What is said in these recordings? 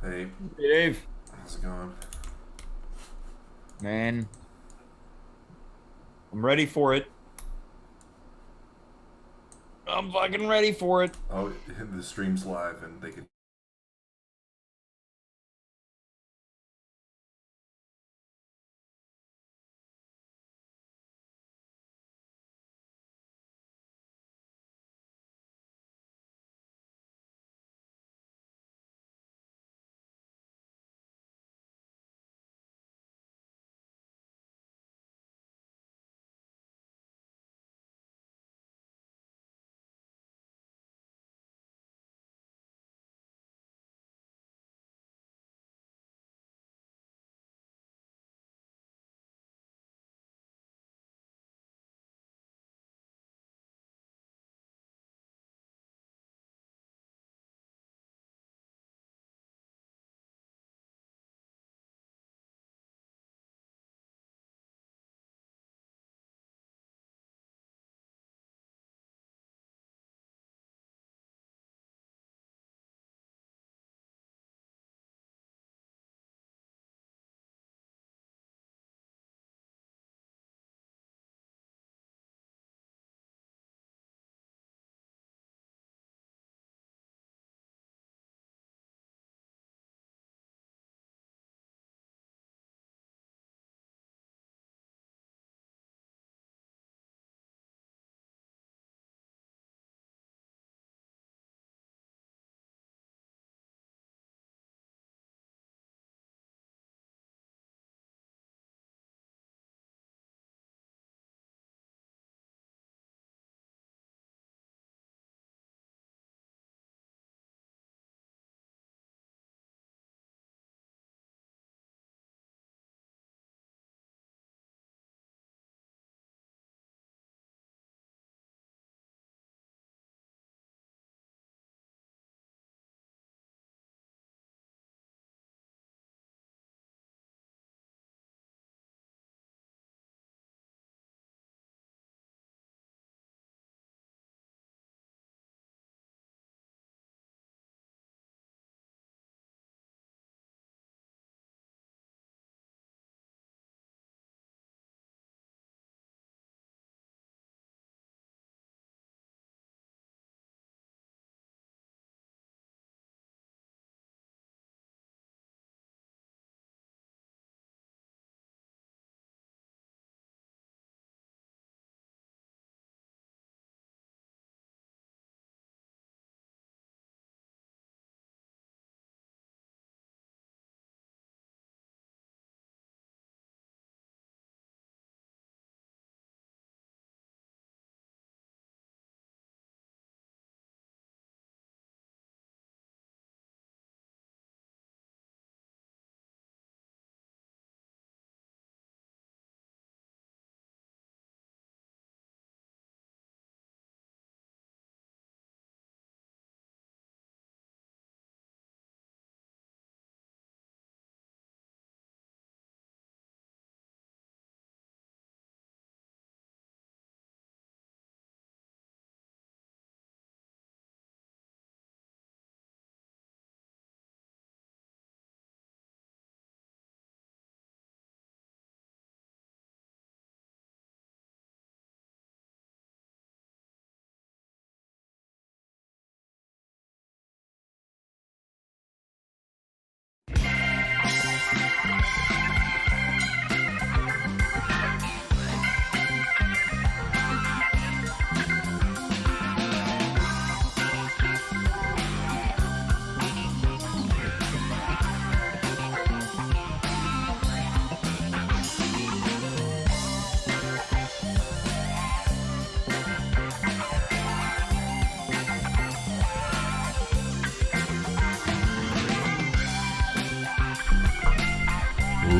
Hey, Hey, Dave. how's it going? Man, I'm ready for it. I'm fucking ready for it. Oh, the stream's live and they can.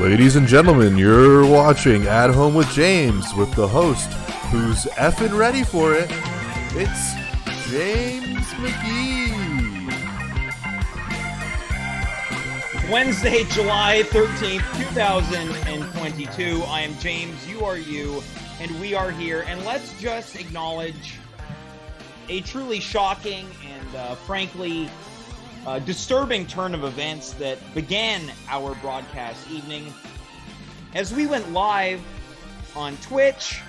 Ladies and gentlemen, you're watching At Home with James with the host who's effing ready for it. It's James McGee. Wednesday, July 13th, 2022. I am James, you are you, and we are here. And let's just acknowledge a truly shocking and frankly disturbing turn of events that began our broadcast evening. As we went live on Twitch,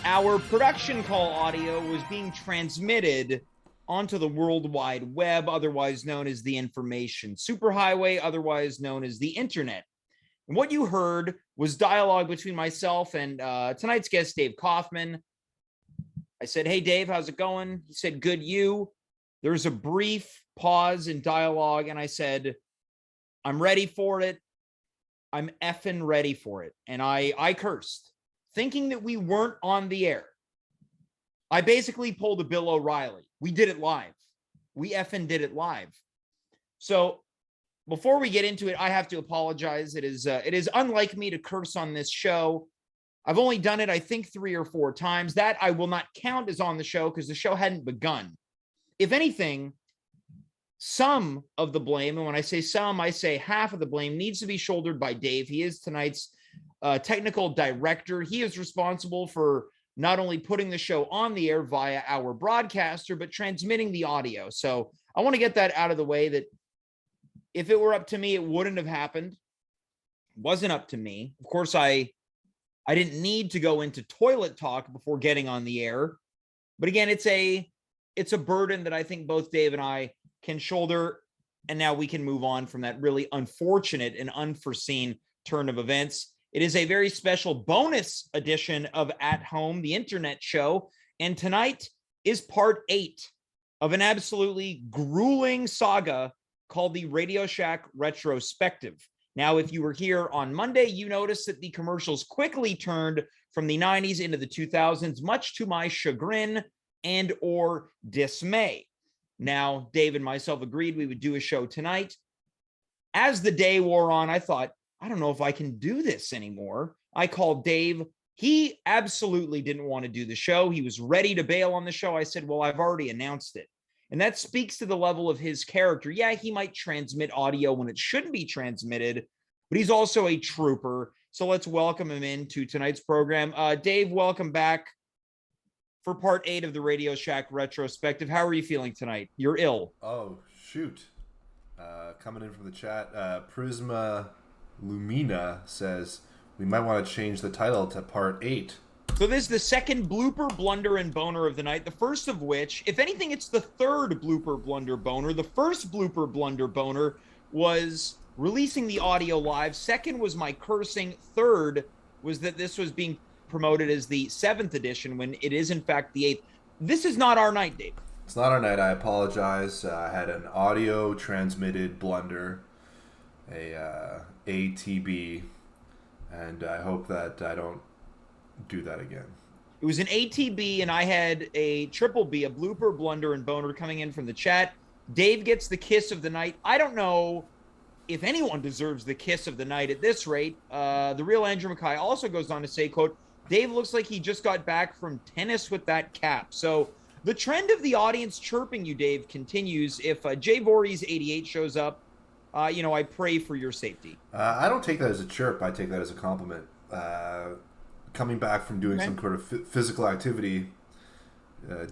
our production call audio was being transmitted onto the World Wide Web, otherwise known as the information superhighway, otherwise known as the internet. And what you heard was dialogue between myself and tonight's guest, Dave Kaufman. I said, "Hey, Dave, how's it going?" He said, "Good, you." There was a brief pause in dialogue, and I said, "I'm ready for it. I'm effing ready for it." And I cursed, thinking that we weren't on the air. I basically pulled a Bill O'Reilly. We did it live. We effing did it live. So before we get into it, I have to apologize. It is unlike me to curse on this show. I've only done it, I think, 3 or 4 times. That I will not count as on the show because the show hadn't begun. If anything, some of the blame, and when I say some, I say half of the blame, needs to be shouldered by Dave. He is tonight's technical director. He is responsible for not only putting the show on the air via our broadcaster, but transmitting the audio. So I want to get that out of the way, that if it were up to me, it wouldn't have happened. It wasn't up to me. Of course, I didn't need to go into toilet talk before getting on the air. But again, it's a burden that I think both Dave and I can shoulder. And now we can move on from that really unfortunate and unforeseen turn of events. It is a very special bonus edition of At Home, the internet show. And tonight is part 8 of an absolutely grueling saga called the Radio Shack Retrospective. Now, if you were here on Monday, you noticed that the commercials quickly turned from the 90s into the 2000s, much to my chagrin and or dismay. Now, Dave and myself agreed we would do a show tonight. As the day wore on, I thought, I don't know if I can do this anymore. I called Dave. He absolutely didn't want to do the show. He was ready to bail on the show. I said, well, I've already announced it. And that speaks to the level of his character. Yeah, he might transmit audio when it shouldn't be transmitted, but he's also a trooper. So let's welcome him into tonight's program. Dave, welcome back for part 8 of the Radio Shack Retrospective. How are you feeling tonight? You're ill. Oh, shoot. Coming in from the chat, Prisma Lumina says we might want to change the title to part 8. So this is the second blooper, blunder, and boner of the night. The first of which, if anything, it's the third blooper, blunder, boner. The first blooper, blunder, boner was releasing the audio live. Second was my cursing. Third was that this was being promoted as the 7th edition when it is in fact the 8th. This is not our night, Dave. It's not our night. I apologize. I had an audio transmitted blunder, a ATB, and I hope that I don't do that again. It was an ATB, and I had a triple B, a blooper, blunder, and boner coming in from the chat. Dave gets the kiss of the night. I don't know if anyone deserves the kiss of the night at this rate. The real Andrew Mackay also goes on to say, quote, Dave looks like he just got back from tennis with that cap. So the trend of the audience chirping you, Dave, continues. If Jay Voorhees 88 shows up, I pray for your safety. I don't take that as a chirp. I take that as a compliment. Coming back from doing some sort of physical activity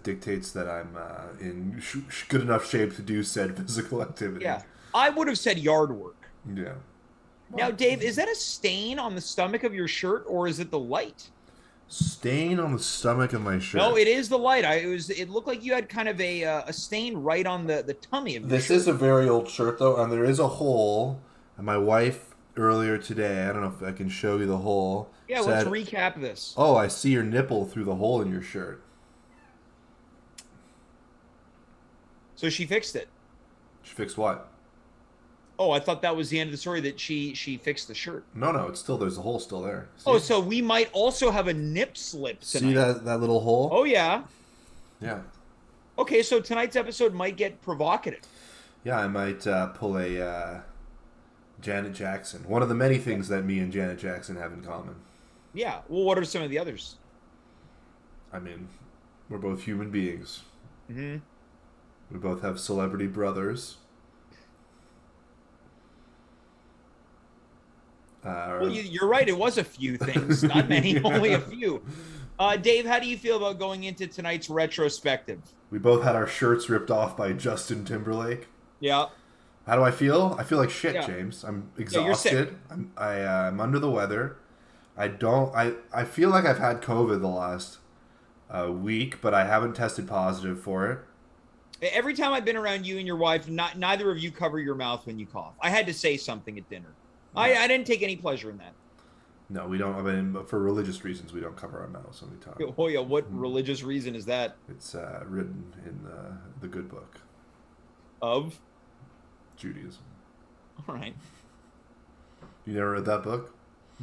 dictates that I'm in good enough shape to do said physical activity. Yeah, I would have said yard work. Yeah. Now, Dave, is that a stain on the stomach of your shirt, or is it the light? Stain on the stomach of my shirt. No, it is the light. It looked like you had kind of a stain right on the tummy of your This shirt. is a very old shirt, though, and there is a hole. And my wife earlier today, I don't know if I can show you the hole. Yeah, said, let's recap this. Oh, I see your nipple through the hole in your shirt. So she fixed it. She fixed what? Oh, I thought that was the end of the story, that she fixed the shirt. No, it's still, there's a hole still there. See? Oh, so we might also have a nip slip tonight. See that little hole? Oh, yeah. Yeah. Okay, so tonight's episode might get provocative. Yeah, I might pull a Janet Jackson. One of the many things that me and Janet Jackson have in common. Yeah. Well, what are some of the others? I mean, we're both human beings. Mm-hmm. We both have celebrity brothers. Well, you're right. It was a few things, not many, only a few. Dave, how do you feel about going into tonight's retrospective? We both had our shirts ripped off by Justin Timberlake. Yeah. How do I feel? I feel like shit, Yeah. James. I'm Yeah, you're sick. exhausted. I'm under the weather. I feel like I've had COVID the last week, but I haven't tested positive for it. Every time I've been around you and your wife, neither of you cover your mouth when you cough. I had to say something at dinner. Yeah. I didn't take any pleasure in that. No, we don't. I mean, for religious reasons, we don't cover our mouths when we talk. Oh yeah, what religious reason is that? It's written in the good book Of Judaism. all right. You never read that book?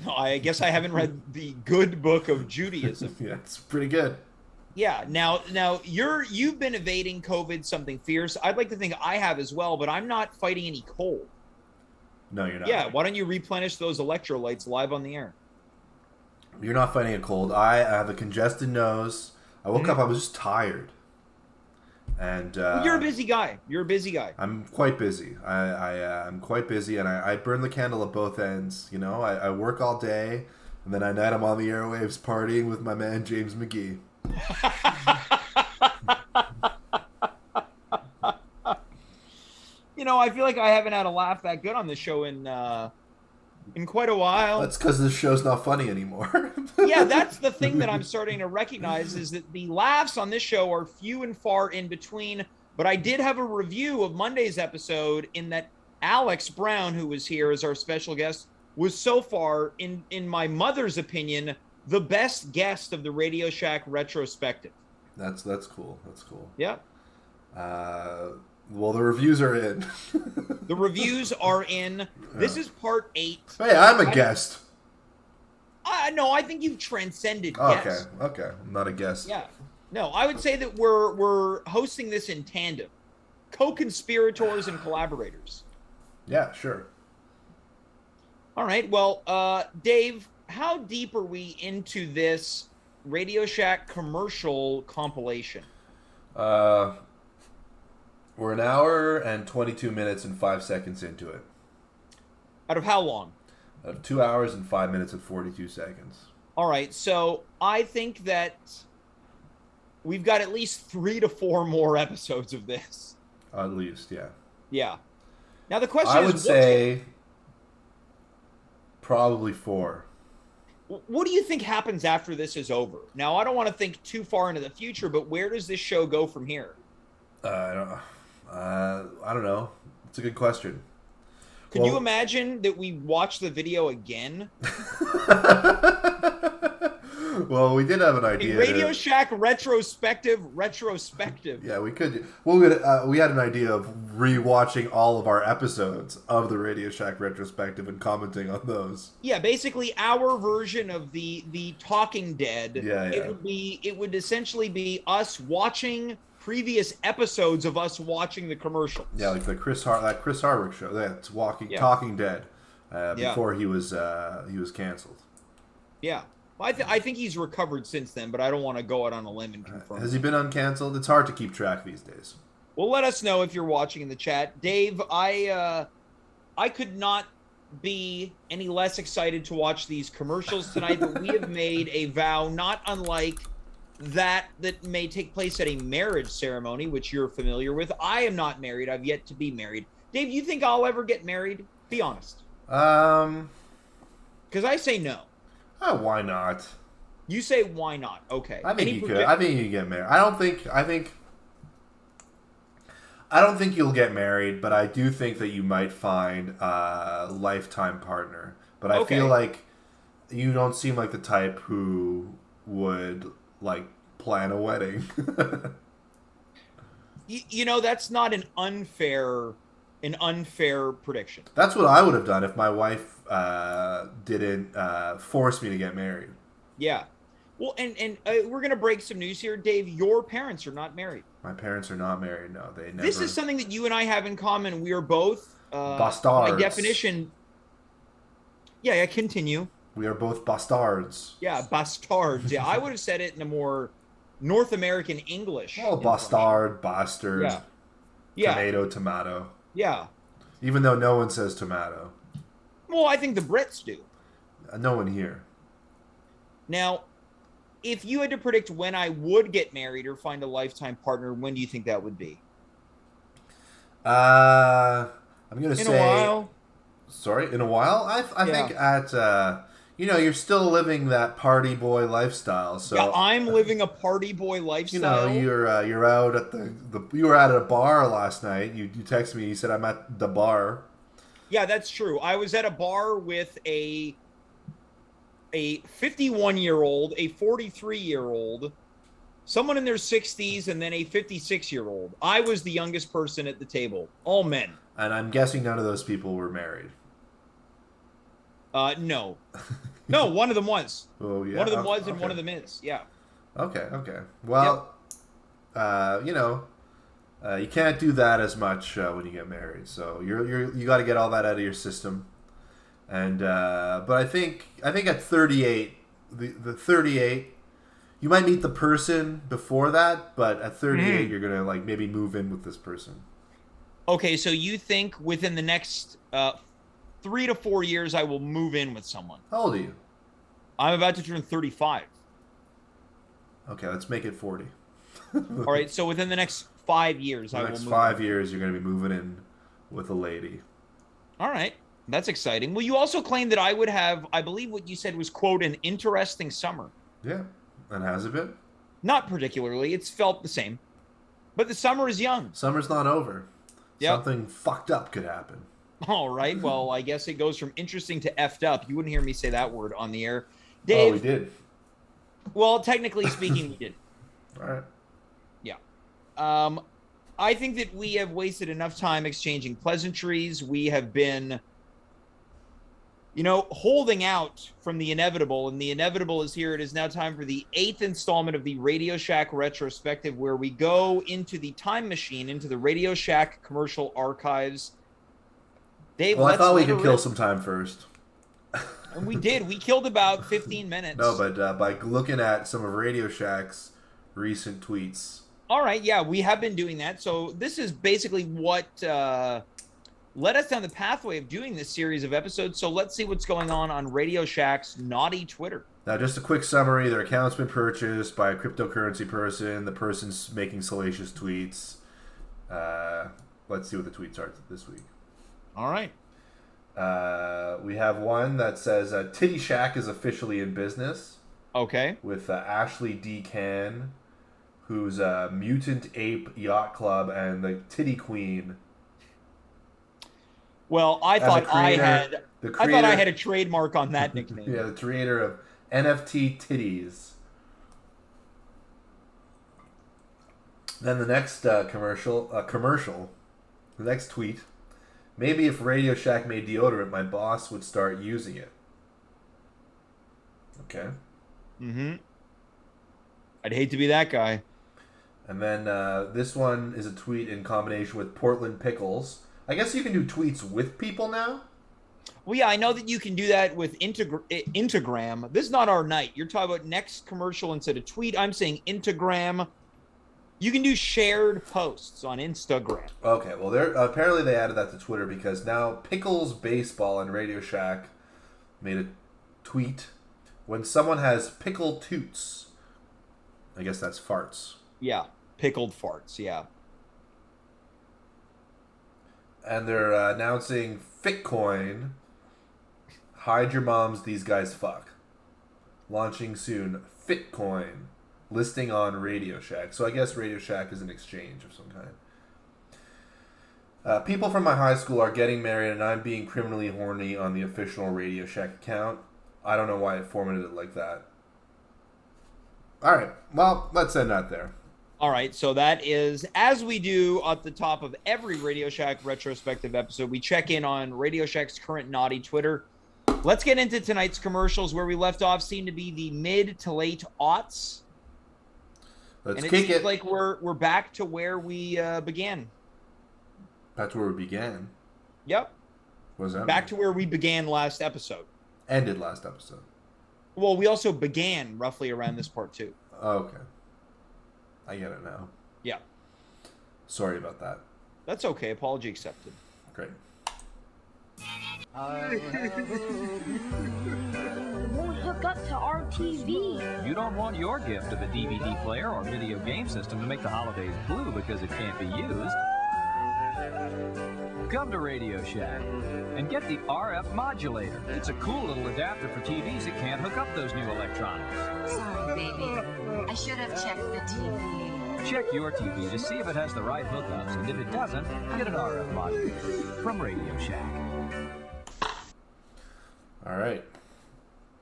No, I guess I haven't read the good book of Judaism. Yeah, it's pretty good. Yeah. Now you've been evading COVID something fierce. I'd like to think I have as well, but I'm not fighting any cold. No, you're not. Yeah. Why don't you replenish those electrolytes live on the air? You're not fighting a cold. I have a congested nose. I woke up. I was just tired. And well, you're a busy guy. I'm quite busy. I'm quite busy, and I burn the candle at both ends. You know, I work all day, and then at night I'm on the airwaves partying with my man James McGee. You know, I feel like I haven't had a laugh that good on this show in quite a while. That's because this show's not funny anymore. Yeah, that's the thing that I'm starting to recognize is that the laughs on this show are few and far in between. But I did have a review of Monday's episode in that Alex Brown, who was here as our special guest, was so far, in my mother's opinion, the best guest of the Radio Shack retrospective. That's cool. That's cool. Yeah. Well, the reviews are in. The reviews are in. This is part 8. Hey, I'm a guest. No, I think you've transcended guest. Okay. I'm not a guest. Yeah. No, I would say that we're hosting this in tandem. Co-conspirators and collaborators. Yeah, sure. All right. Well, Dave, how deep are we into this Radio Shack commercial compilation? We're an hour and 22 minutes and 5 seconds into it. Out of how long? Out of 2 hours and 5 minutes and 42 seconds. All right. So I think that we've got at least 3 to 4 more episodes of this. At least, yeah. Yeah. Now the question is, I would say probably 4. What do you think happens after this is over? Now, I don't want to think too far into the future, but where does this show go from here? I don't know. It's a good question. Could you imagine that we watch the video again? Well, we did have an idea. A Radio Shack retrospective. Yeah, we could. Well, we had an idea of rewatching all of our episodes of the Radio Shack retrospective and commenting on those. Yeah, basically our version of the Talking Dead. Yeah. It would essentially be us watching previous episodes of us watching the commercials. Yeah, like the Chris Hardwick show. That's Talking Dead. Before he was canceled. Yeah. I think he's recovered since then, but I don't want to go out on a limb and confirm. Has he been uncanceled? It's hard to keep track these days. Well, let us know if you're watching in the chat. Dave, I could not be any less excited to watch these commercials tonight, but we have made a vow not unlike that may take place at a marriage ceremony, which you're familiar with. I am not married. I've yet to be married. Dave, you think I'll ever get married? Be honest. Because I say no. Oh, why not? You say why not? Okay. I think you could. I think you could get married. I don't think you'll get married, but I do think that you might find a lifetime partner. But I feel like you don't seem like the type who would plan a wedding. You know, that's not an unfair prediction. That's what I would have done if my wife didn't force me to get married. Yeah. Well, and we're going to break some news here. Dave, your parents are not married. My parents are not married, no. They never. This is something that you and I have in common. We are both... bastards. By definition... Yeah, continue. We are both bastards. Yeah, bastards. Yeah, I would have said it in a more North American English. Oh, bastard, bastard. Yeah. Tomato. Yeah. Even though no one says tomato. Well, I think the Brits do. No one here. Now, if you had to predict when I would get married or find a lifetime partner, when do you think that would be? I'm gonna In say. a while. Sorry, in a while. I Yeah. think you're still living that party boy lifestyle. Yeah, So I'm living a party boy lifestyle. you're out at you were at a bar last night. You texted me. You said I'm at the bar. Yeah, that's true. I was at a bar with a 51-year-old, a 43-year-old, someone in their 60s, and then a 56-year-old. I was the youngest person at the table. All men. And I'm guessing none of those people were married. No. No, one of them was. Oh yeah. One of them was, and okay. one of them is. Yeah. Okay. Well, you can't do that as much when you get married. So you got to get all that out of your system. And but I think at 38, the 38, you might meet the person before that, but at 38 you're gonna like maybe move in with this person. Okay, so you think within the next 3 to 4 years I will move in with someone? How old are you? I'm about to turn 35. Okay, let's make it 40. All right, so within the next 5 years, I will move. Next 5 years, you're going to be moving in with a lady. All right, that's exciting. Well, you also claimed that I would have, I believe what you said was, quote, an interesting summer. Yeah, and has it been? Not particularly. It's felt the same. But the summer is young. Summer's not over. Yep. Something fucked up could happen. All right, well, I guess it goes from interesting to effed up. You wouldn't hear me say that word on the air. Dave, oh, we did. Well, technically speaking, we did. All right. Yeah. I think that we have wasted enough time exchanging pleasantries. We have been, holding out from the inevitable, and the inevitable is here. It is now time for the 8th installment of the Radio Shack Retrospective, where we go into the time machine, into the Radio Shack commercial archives. Dave, well, I thought we could kill some time first. And we did. We killed about 15 minutes. No, but by looking at some of Radio Shack's recent tweets. All right, yeah, we have been doing that. So this is basically what led us down the pathway of doing this series of episodes. So let's see what's going on Radio Shack's naughty Twitter. Now, just a quick summary. Their account's been purchased by a cryptocurrency person. The person's making salacious tweets. Let's see what the tweets are this week. All right. We have one that says Titty Shack is officially in business. Okay. With Ashley D. Can, who's a Mutant Ape Yacht Club and the Titty Queen. Well, I thought I had a trademark on that nickname. Yeah, the creator of NFT Titties. Then the next commercial, the next tweet. Maybe if Radio Shack made deodorant, my boss would start using it. Okay. Mm-hmm. I'd hate to be that guy. And then this one is a tweet in combination with Portland Pickles. I guess you can do tweets with people now? Well, yeah, I know that you can do that with Instagram. This is not our night. You're talking about next commercial instead of tweet. I'm saying Instagram. You can do shared posts on Instagram. Okay, well, apparently they added that to Twitter because now Pickles Baseball and Radio Shack made a tweet. When someone has pickle toots, I guess that's farts. Yeah, pickled farts, yeah. And they're announcing Fitcoin. Hide your moms, these guys fuck. Launching soon, Fitcoin. Listing on Radio Shack. So I guess Radio Shack is an exchange of some kind. People from my high school are getting married and I'm being criminally horny on the official Radio Shack account. I don't know why it formatted it like that. Alright, well, let's end that there. Alright, so that is, as we do at the top of every Radio Shack retrospective episode, we check in on Radio Shack's current naughty Twitter. Let's get into tonight's commercials. Where we left off seem to be the mid to late aughts. Let's and kick it seems like we're back to where we began. Back to where we began? Yep. What does that Back mean? to where we began last episode. Ended last episode. Well, we also began roughly around this part too. Okay. I get it now. Yeah. Sorry about that. That's okay. Apology accepted. Great. Won't hook up to our TV. You don't want your gift of a DVD player or video game system to make the holidays blue because it can't be used. come to Radio Shack and get the RF modulator. It's a cool little adapter for TVs that can't hook up those new electronics. Sorry, baby. I should have checked the TV. Check your TV to see if it has the right hookups, and if it doesn't, get an RF modulator from Radio Shack. All right.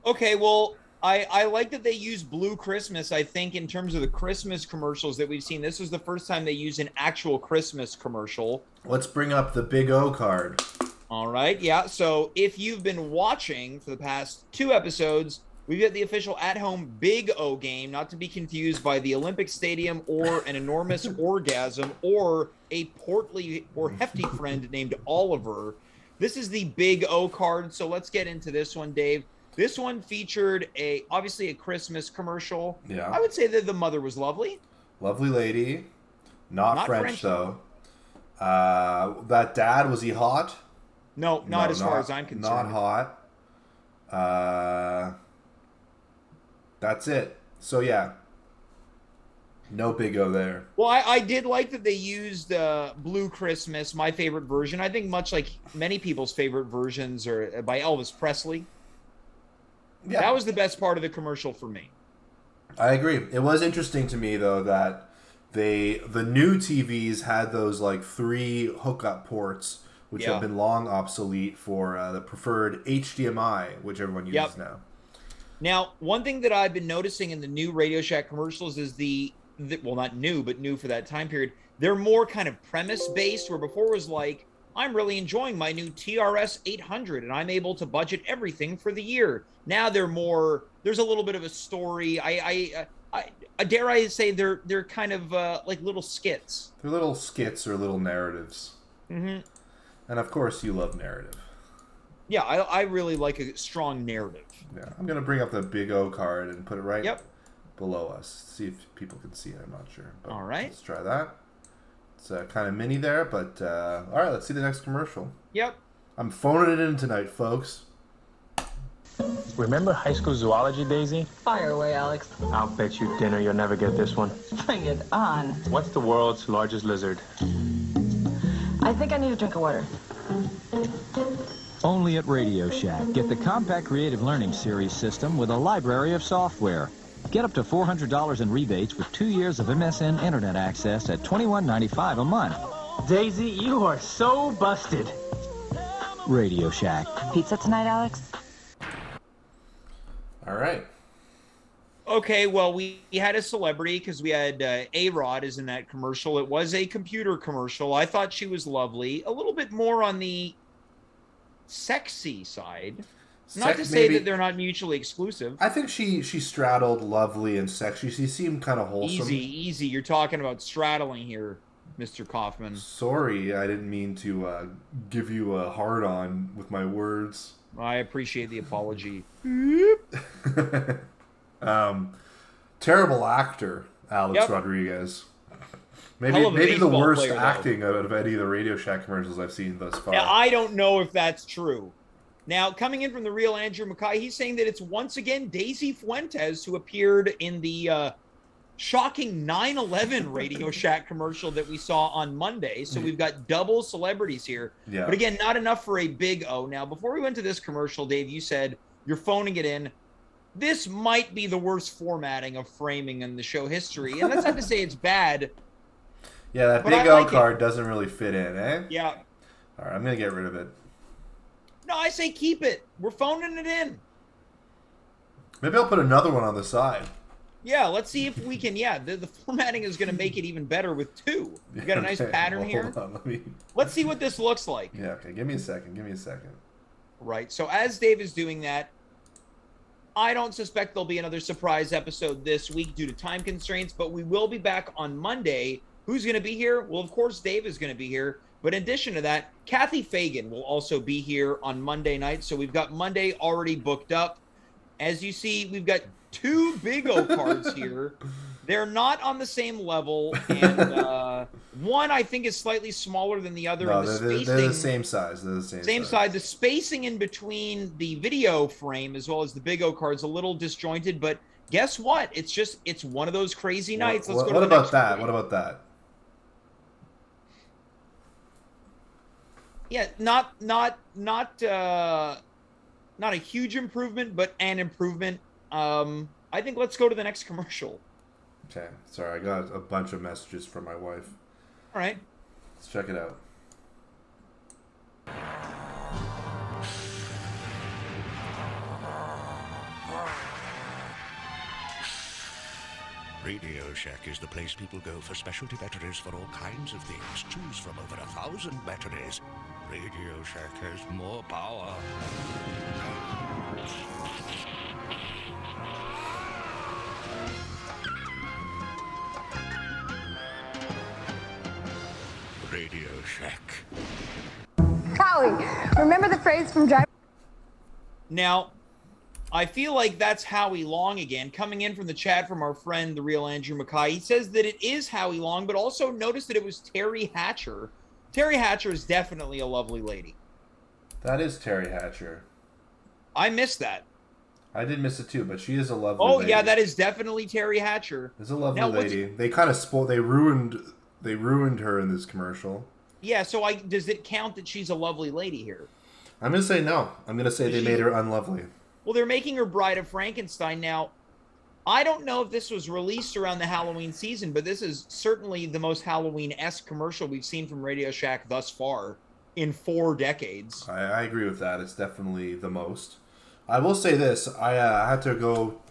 Okay, well, I like that they use Blue Christmas. I think in terms of the Christmas commercials that we've seen, this is the first time they use an actual Christmas commercial. Let's bring up the Big O card. All right, yeah. So if you've been watching for the past 2 episodes, we've got the official at-home Big O game, not to be confused by the Olympic Stadium or an enormous orgasm or a portly or hefty friend named Oliver. This is the Big O card, so let's get into this one, Dave. This one featured obviously a Christmas commercial. Yeah. I would say that the mother was lovely. Lovely lady. Not French, though. That dad, was he hot? No, not as far as I'm concerned. Not hot. That's it. So, yeah. No Big O there. Well, I did like that they used Blue Christmas, my favorite version. I think much like many people's favorite versions are by Elvis Presley. Yeah. That was the best part of the commercial for me. I agree. It was interesting to me, though, that the new TVs had those, 3 hookup ports, which have been long obsolete for the preferred HDMI, which everyone uses now. Now, one thing that I've been noticing in the new Radio Shack commercials is well, not new, but new for that time period, they're more kind of premise-based, where before it was like, I'm really enjoying my new TRS 800, and I'm able to budget everything for the year. Now they're more, there's a little bit of a story. I dare I say they're kind of like little skits. They're little skits or little narratives. Mm-hmm. And of course, you love narrative. Yeah, I really like a strong narrative. Yeah, I'm going to bring up the Big O card and put it right below us. See if people can see it. I'm not sure. But all right. Let's try that. It's kind of mini there, but all right, let's see the next commercial. Yep. I'm phoning it in tonight, folks. Remember high school zoology, Daisy? Fire away, Alex. I'll bet you dinner you'll never get this one. Bring it on. What's the world's largest lizard? I think I need a drink of water. Only at Radio Shack. Get the Compact Creative Learning Series system with a library of software. Get up to $400 in rebates with 2 years of MSN Internet access at $21.95 a month. Daisy, you are so busted. Radio Shack. Pizza tonight, Alex? All right. Okay, well, we had a celebrity because we had A-Rod is in that commercial. It was a computer commercial. I thought she was lovely. A little bit more on the sexy side. Not to say that they're not mutually exclusive. I think she straddled lovely and sexy. She seemed kind of wholesome. Easy. You're talking about straddling here, Mr. Kaufman. Sorry, I didn't mean to give you a hard-on with my words. I appreciate the apology. Terrible actor, Alex Rodriguez. Maybe the worst player, acting out of any of the Radio Shack commercials I've seen thus far. Now, I don't know if that's true. Now, coming in from the real Andrew Mackay, he's saying that it's once again Daisy Fuentes who appeared in the shocking 9/11 Radio Shack commercial that we saw on Monday. So we've got double celebrities here. Yeah. But again, not enough for a Big O. Now, before we went to this commercial, Dave, you said you're phoning it in. This might be the worst formatting of framing in the show history. And that's not to say it's bad. Yeah, that Big O card doesn't really fit in, eh? Yeah. All right, I'm going to get rid of it. No, I say keep it. We're phoning it in. Maybe I'll put another one on the side. Yeah, let's see if we can. Yeah, the formatting is going to make it even better with 2. You got a nice pattern here. Hold on, let's see what this looks like. Yeah, okay. Give me a second. Right. So as Dave is doing that, I don't suspect there'll be another surprise episode this week due to time constraints, but we will be back on Monday. Who's going to be here? Well, of course, Dave is going to be here. But in addition to that, Kathy Fagan will also be here on Monday night. So we've got Monday already booked up. As you see, we've got 2 Big O cards here. They're not on the same level. And one, I think, is slightly smaller than the other. No, they're the same size. They're the same size. The spacing in between the video frame as well as the Big O cards a little disjointed. But guess what? It's one of those crazy nights. Let's go to the next that? What about that? Yeah, not a huge improvement, but an improvement. I think let's go to the next commercial. Okay, sorry, I got a bunch of messages from my wife. All right. Let's check it out. Radio Shack is the place people go for specialty batteries for all kinds of things. Choose from over 1,000 batteries. Radio Shack has more power. Radio Shack. Howie, remember the phrase from Drive? Now, I feel like that's Howie Long again, coming in from the chat from our friend, the real Andrew Mackay. He says that it is Howie Long, but also notice that it was Terry Hatcher. Terry Hatcher is definitely a lovely lady. That is Terry Hatcher. I missed that. I did miss it too, but she is a lovely lady. Yeah, that is definitely Terry Hatcher. It's a lovely lady. They kind of they ruined her in this commercial. Yeah, so does it count that she's a lovely lady here? I'm going to say no. I'm going to say they made her unlovely. Well, they're making her Bride of Frankenstein. Now, I don't know if this was released around the Halloween season, but this is certainly the most Halloween-esque commercial we've seen from Radio Shack thus far in 4 decades. I agree with that. It's definitely the most. I will say this. I had to go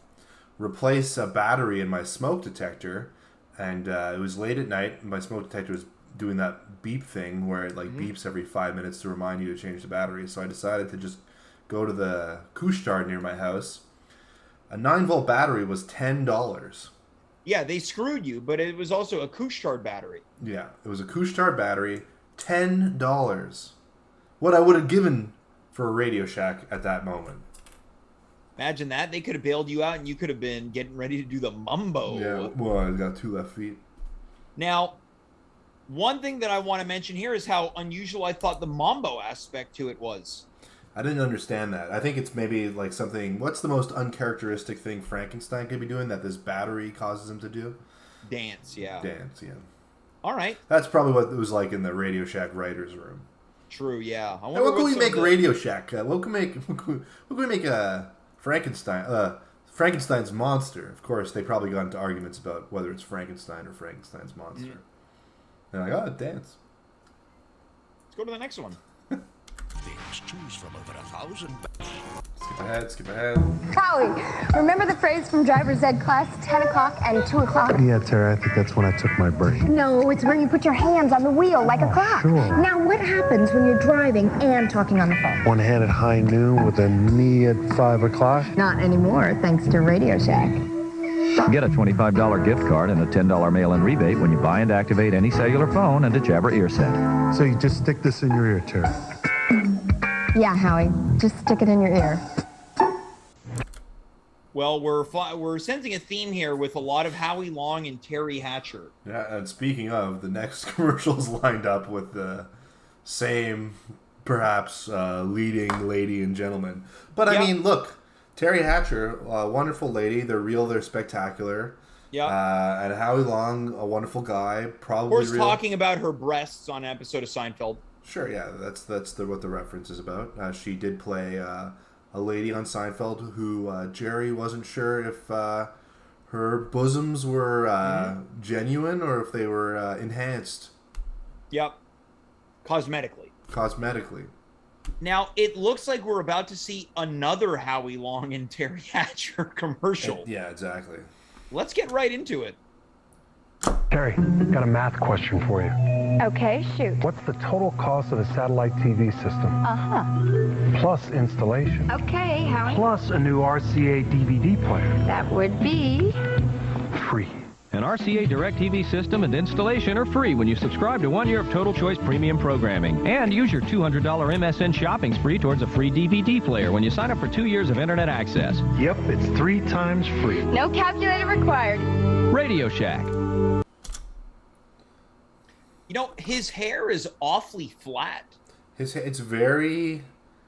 replace a battery in my smoke detector, and it was late at night. My smoke detector was doing that beep thing where it beeps every 5 minutes to remind you to change the battery. So I decided to just go to the Couche-Tard near my house. A 9-volt battery was $10. Yeah, they screwed you, but it was also a Couche-Tard battery. Yeah, it was a Couche-Tard battery, $10. What I would have given for a Radio Shack at that moment. Imagine that. They could have bailed you out and you could have been getting ready to do the mumbo. Yeah, well, I got 2 left feet. Now, one thing that I want to mention here is how unusual I thought the mambo aspect to it was. I didn't understand that. I think it's maybe like something... What's the most uncharacteristic thing Frankenstein could be doing that this battery causes him to do? Dance, yeah. Dance, yeah. All right. That's probably what it was like in the Radio Shack writer's room. True, yeah. Hey, what can we make Radio Shack? What can we make a Frankenstein? Frankenstein's monster. Of course, they probably got into arguments about whether it's Frankenstein or Frankenstein's monster. Mm. They're like, oh, dance. Let's go to the next one. Things choose from over 1,000. Skip ahead. Howie, remember the phrase from driver's ed class, 10 o'clock and 2 o'clock? Yeah, Tara, I think that's when I took my break. No, it's when you put your hands on the wheel like a clock. Sure. Now, what happens when you're driving and talking on the phone? One hand at high noon with a knee at 5 o'clock? Not anymore, thanks to Radio Shack. Get a $25 gift card and a $10 mail-in rebate when you buy and activate any cellular phone and a Jabra ear set. So you just stick this in your ear, Tara? Yeah, Howie. Just stick it in your ear. Well, we're sensing a theme here with a lot of Howie Long and Terry Hatcher. Yeah, and speaking of, the next commercial's lined up with the same, perhaps, leading lady and gentleman. But, I mean, look, Terry Hatcher, a wonderful lady. They're real, they're spectacular. Yeah. And Howie Long, a wonderful guy. Probably of course, real. talking about her breasts on an episode of Seinfeld. Sure, yeah, that's what the reference is about. She did play a lady on Seinfeld who Jerry wasn't sure if her bosoms were genuine or if they were enhanced. Yep. Cosmetically. Now, it looks like we're about to see another Howie Long and Terry Hatcher commercial. Yeah, exactly. Let's get right into it. Terry, got a math question for you. Okay, shoot. What's the total cost of a satellite TV system? Uh-huh. Plus installation. Okay, Howie. Plus a new RCA DVD player. That would be... free. An RCA DirecTV system and installation are free when you subscribe to 1 year of Total Choice Premium Programming. And use your $200 MSN shopping spree towards a free DVD player when you sign up for 2 years of Internet access. Yep, it's 3 times free. No calculator required. Radio Shack. You know, his hair is awfully flat. It's very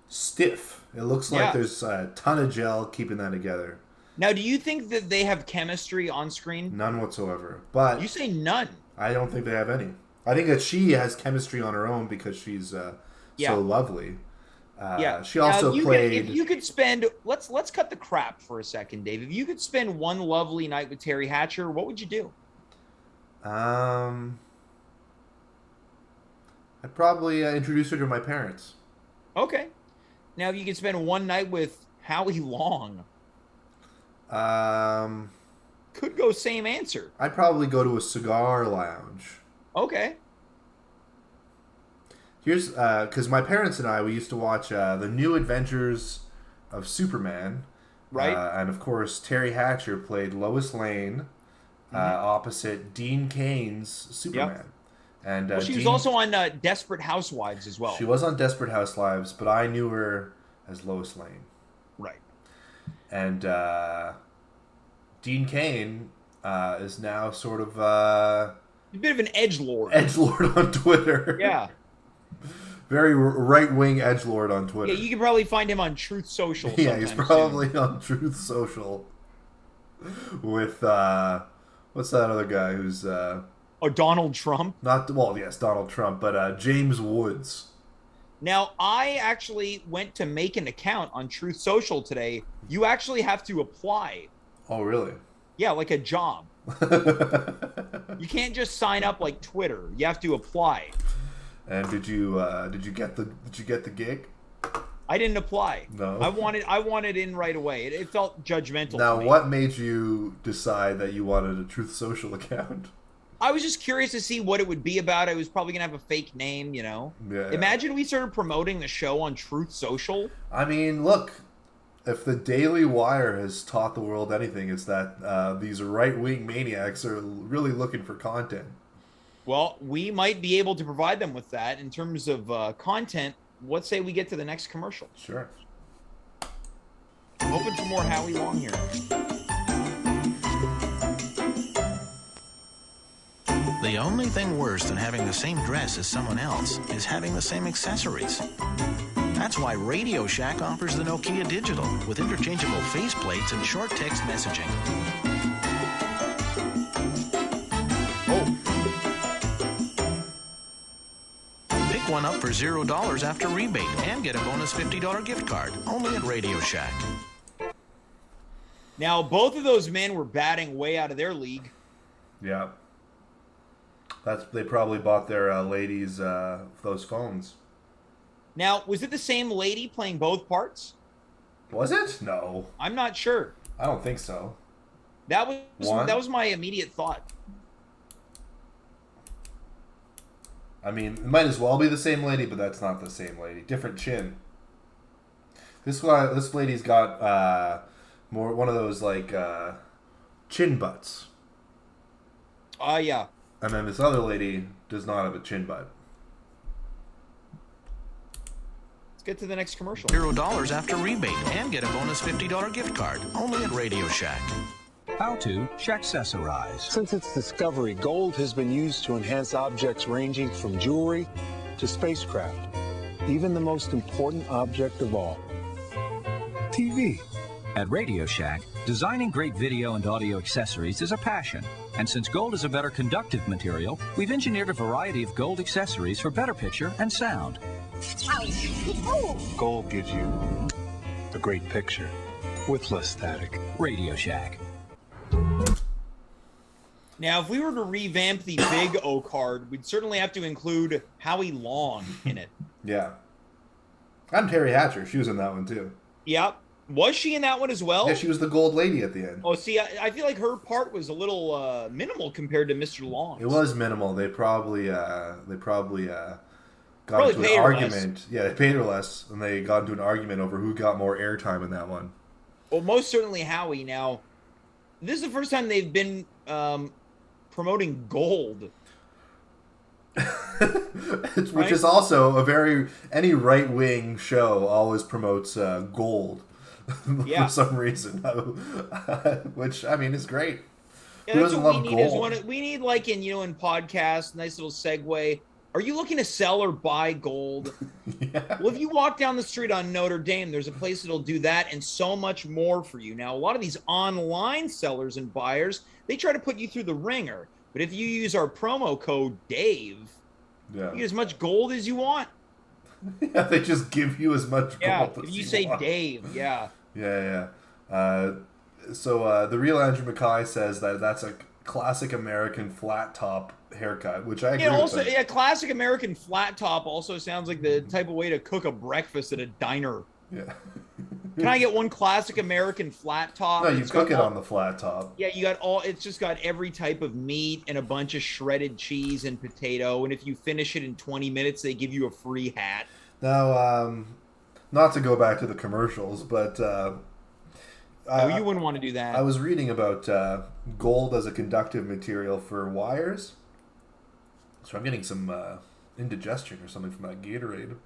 stiff. It looks like there's a ton of gel keeping that together. Now, do you think that they have chemistry on screen? None whatsoever. But you say none. I don't think they have any. I think that she has chemistry on her own because she's so lovely. Yeah. She also played. If you could spend, let's cut the crap for a second, Dave. If you could spend one lovely night with Terry Hatcher, what would you do? I'd probably introduce her to my parents. Okay. Now, if you could spend one night with Howie Long, could go same answer. I'd probably go to a cigar lounge. Okay. Here's because my parents and I, we used to watch the New Adventures of Superman, right? And of course, Terry Hatcher played Lois Lane opposite Dean Cain's Superman. Yep. And she was also on Desperate Housewives as well. She was on Desperate Housewives, but I knew her as Lois Lane. Right. And Dean Cain is now sort of a bit of an edgelord. Edgelord on Twitter. Yeah. Very right-wing edgelord on Twitter. Yeah, you can probably find him on Truth Social. Yeah, he's probably on Truth Social with what's that other guy who's Donald Trump? Yes, Donald Trump, but James Woods. Now, I actually went to make an account on Truth Social today. You actually have to apply. Oh, really? Yeah, like a job. You can't just sign up like Twitter. You have to apply. And did you get the gig? I didn't apply. No. I wanted in right away. It felt judgmental. Now, to me. what made you decide that you wanted a Truth Social account? I was just curious to see what it would be about. I was probably gonna have a fake name, you know. Yeah. Imagine we started promoting the show on Truth Social. I mean, look, if the Daily Wire has taught the world anything, it's that these right-wing maniacs are really looking for content. Well, we might be able to provide them with that in terms of content. Let's say we get to the next commercial. Sure. I'm hoping for more Howie Long here. The only thing worse than having the same dress as someone else is having the same accessories. That's why Radio Shack offers the Nokia Digital with interchangeable faceplates and short text messaging. Pick one up for $0 after rebate and get a bonus $50 gift card only at Radio Shack. Now, both of those men were batting way out of their league. Yeah. They probably bought their ladies those phones. Now, was it the same lady playing both parts? Was it? No. I'm not sure. I don't think so. That was my immediate thought. I mean, it might as well be the same lady, but that's not the same lady. Different chin. This lady's got more one of those like chin butts. Yeah. And then this other lady does not have a chin butt. Let's get to the next commercial. $0 after rebate and get a bonus $50 gift card only at Radio Shack. How to Shaccessorize. Since its discovery, gold has been used to enhance objects ranging from jewelry to spacecraft, even the most important object of all, TV. At Radio Shack, designing great video and audio accessories is a passion. And since gold is a better conductive material, we've engineered a variety of gold accessories for better picture and sound. Gold gives you a great picture with less static. Radio Shack. Now, if we were to revamp the Big O card, we'd certainly have to include Howie Long in it. Yeah. I'm Terry Hatcher. She was in that one, too. Yep. Was she in that one as well? Yeah, she was the gold lady at the end. Oh, see, I feel like her part was a little minimal compared to Mr. Long. It was minimal. They probably got into an argument. Yeah, they paid her less, and they got into an argument over who got more airtime in that one. Well, most certainly Howie. Now, this is the first time they've been promoting gold. Which is also any right-wing show always promotes gold. Yeah. For some reason, which I mean is great. Yeah, that's what we need. We need like in podcasts, nice little segue. Are you looking to sell or buy gold? Yeah. Well, if you walk down the street on Notre Dame, there's a place that'll do that and so much more for you. Now, a lot of these online sellers and buyers, they try to put you through the ringer. But if you use our promo code Dave, you get as much gold as you want. Yeah, they just give you as much gold as if you say want. Dave, yeah. Yeah. So the real Andrew Mackay says that that's a classic American flat top haircut, which I agree with. Classic American flat top also sounds like the type of way to cook a breakfast at a diner. Yeah. Can I get one classic American flat top? No, you cook it on the flat top. Yeah, it's just got every type of meat and a bunch of shredded cheese and potato. And if you finish it in 20 minutes, they give you a free hat. Now, not to go back to the commercials, but you wouldn't want to do that. I was reading about gold as a conductive material for wires. So I'm getting some indigestion or something from that Gatorade.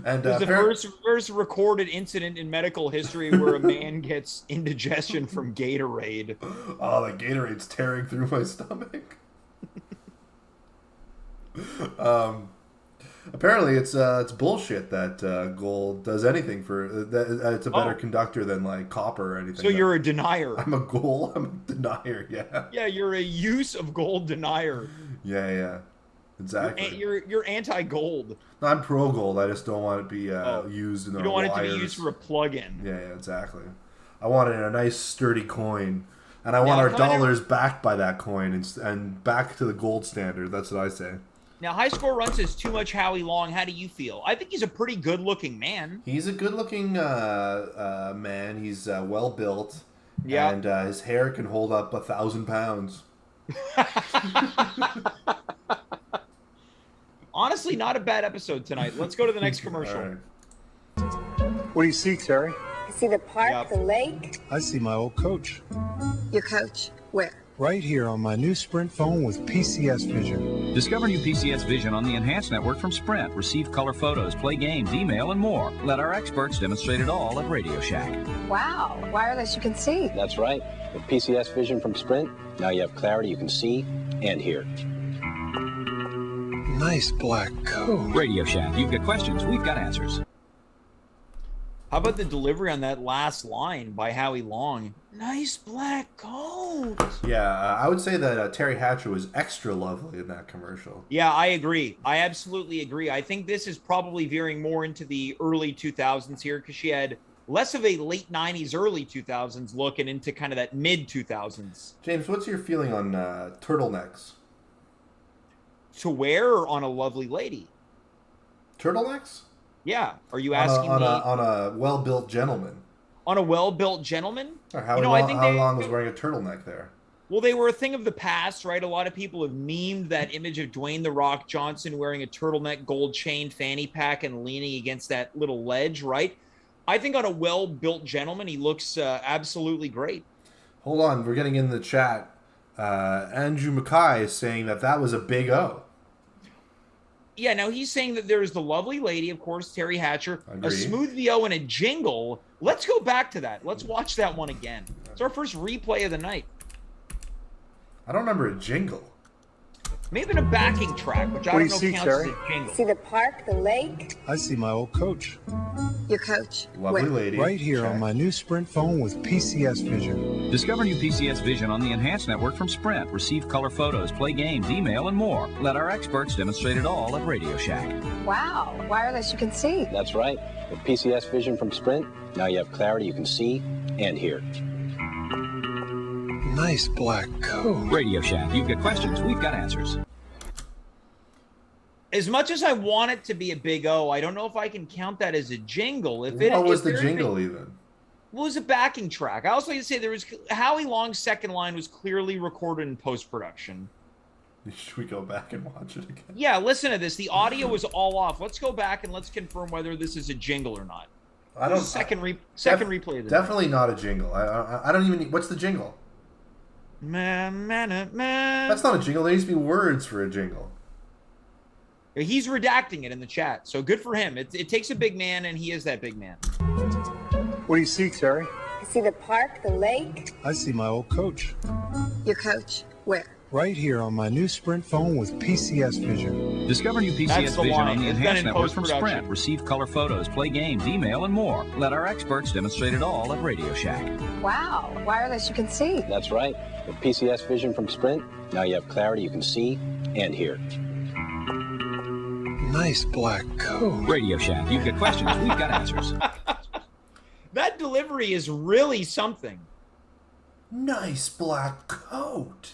And it was the first recorded incident in medical history where a man gets indigestion from Gatorade. Oh, the Gatorade's tearing through my stomach. Apparently, it's bullshit that gold does anything for that. It's a better conductor than like copper or anything. So you're a denier. I'm a denier. Yeah. Yeah, you're a use of gold denier. Yeah. Exactly. You're anti-gold. No, I'm pro-gold. I just don't want it to be used in the wires. You don't want it to be used for a plug-in. Yeah, exactly. I want it in a nice, sturdy coin. And I want our dollars backed by that coin and back to the gold standard. That's what I say. Now, High Score Run says too much Howie Long. How do you feel? I think he's a pretty good-looking man. He's a good-looking man. He's well-built. Yeah. And his hair can hold up 1,000 pounds. Honestly, not a bad episode tonight. Let's go to the next commercial. Right. What do you see, Terry? I see the park, the lake. I see my old coach. Your coach? Where? Right here on my new Sprint phone with PCS Vision. Discover new PCS Vision on the Enhanced Network from Sprint. Receive color photos, play games, email, and more. Let our experts demonstrate it all at Radio Shack. Wow, wireless you can see. That's right. With PCS Vision from Sprint, now you have clarity you can see and hear. Nice black coat. Radio Shack. You've got questions, we've got answers. How about the delivery on that last line by Howie Long? Nice black coat. Yeah, I would say that Terry Hatcher was extra lovely in that commercial. Yeah, I agree. I absolutely agree. I think this is probably veering more into the early 2000s here because she had less of a late 90s, early 2000s look and into kind of that mid 2000s. James, what's your feeling on turtlenecks? To wear on a lovely lady? Turtlenecks? Yeah. Are you asking me? On a well-built gentleman. On a well-built gentleman? How long was wearing a turtleneck there? Well, they were a thing of the past, right? A lot of people have memed that image of Dwayne "The Rock" Johnson wearing a turtleneck, gold chain, fanny pack, and leaning against that little ledge, right? I think on a well-built gentleman, he looks absolutely great. Hold on. We're getting in the chat. Andrew Mackay is saying that was a big O. Yeah, now he's saying that there's the lovely lady, of course, Terry Hatcher, Agreed. a smooth VO, and a jingle. Let's go back to that. Let's watch that one again. It's our first replay of the night. I don't remember a jingle. Maybe in a backing track, which I don't know counts as a jingle. See the park, the lake. I see my old coach. Your coach? Lovely lady. Right here on my new Sprint phone with PCS Vision. Discover new PCS Vision on the Enhanced Network from Sprint. Receive color photos, play games, email, and more. Let our experts demonstrate it all at Radio Shack. Wow, wireless you can see. That's right. With PCS Vision from Sprint, now you have clarity you can see and hear. Nice black coat. Radio Shack. You've got questions, we've got answers. As much as I want it to be a big O, I don't know if I can count that as a jingle. What was the jingle even? Well, it was a backing track. I also like to say there was Howie Long's second line was clearly recorded in post-production. Should we go back and watch it again? Yeah, listen to this. The audio was all off. Let's go back and let's confirm whether this is a jingle or not. Second replay of this. Definitely not a jingle. I don't even. What's the jingle? Man. That's not a jingle. There needs to be words for a jingle. He's redacting it in the chat, so good for him. It takes a big man, and he is that big man. What do you see, Terry? I see the park, the lake. I see my old coach. Your coach? Where? Right here on my new Sprint phone with PCS Vision. Discover new PCS Vision on the Enhanced Network from Sprint. Receive color photos, play games, email, and more. Let our experts demonstrate it all at Radio Shack. Wow, wireless you can see. That's right. With PCS Vision from Sprint, now you have clarity you can see and hear. Nice black coat. Radio Shack. You've got questions. We've got answers. That delivery is really something. Nice black coat.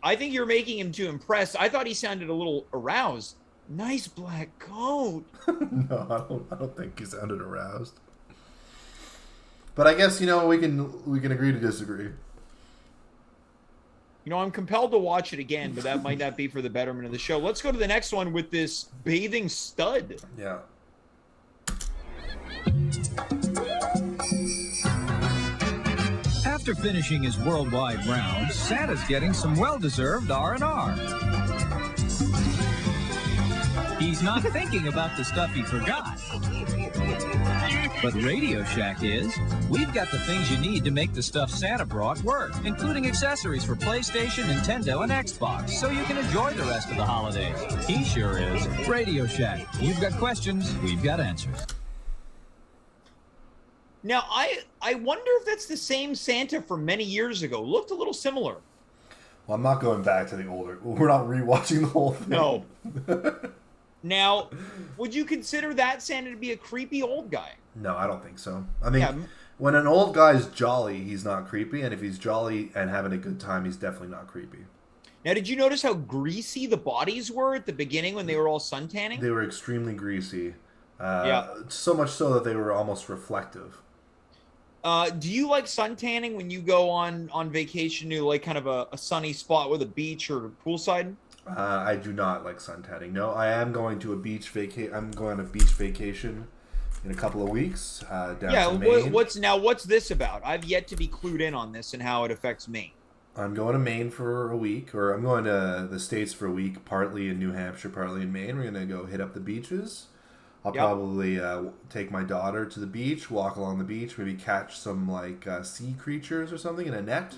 I think you're making him too impressed. I thought he sounded a little aroused. Nice black coat. No, I don't think he sounded aroused. But I guess, we can agree to disagree. I'm compelled to watch it again, but that might not be for the betterment of the show. Let's go to the next one with this bathing stud. Yeah. After finishing his worldwide rounds, Santa's getting some well-deserved R&R. He's not thinking about the stuff he forgot. But Radio Shack is. We've got the things you need to make the stuff Santa brought work, including accessories for PlayStation, Nintendo, and Xbox, so you can enjoy the rest of the holidays. He sure is. Radio Shack. You've got questions, we've got answers. Now, I wonder if that's the same Santa from many years ago. Looked a little similar. Well, I'm not going back to the older. We're not rewatching the whole thing. No. Now, would you consider that Santa to be a creepy old guy? No, I don't think so. I mean, when an old guy's jolly, he's not creepy. And if he's jolly and having a good time, he's definitely not creepy. Now, did you notice how greasy the bodies were at the beginning when they were all suntanning? They were extremely greasy. So much so that they were almost reflective. Do you like suntanning when you go on vacation to like kind of a sunny spot with a beach or poolside? I do not like suntanning. No, I am going to a beach I'm going on a beach vacation in a couple of weeks down to Maine. What's this about? I've yet to be clued in on this and how it affects me. I'm going to Maine for a week, or I'm going to the States for a week, partly in New Hampshire, partly in Maine. We're going to go hit up the beaches. I'll probably take my daughter to the beach, walk along the beach, maybe catch some sea creatures or something in a net,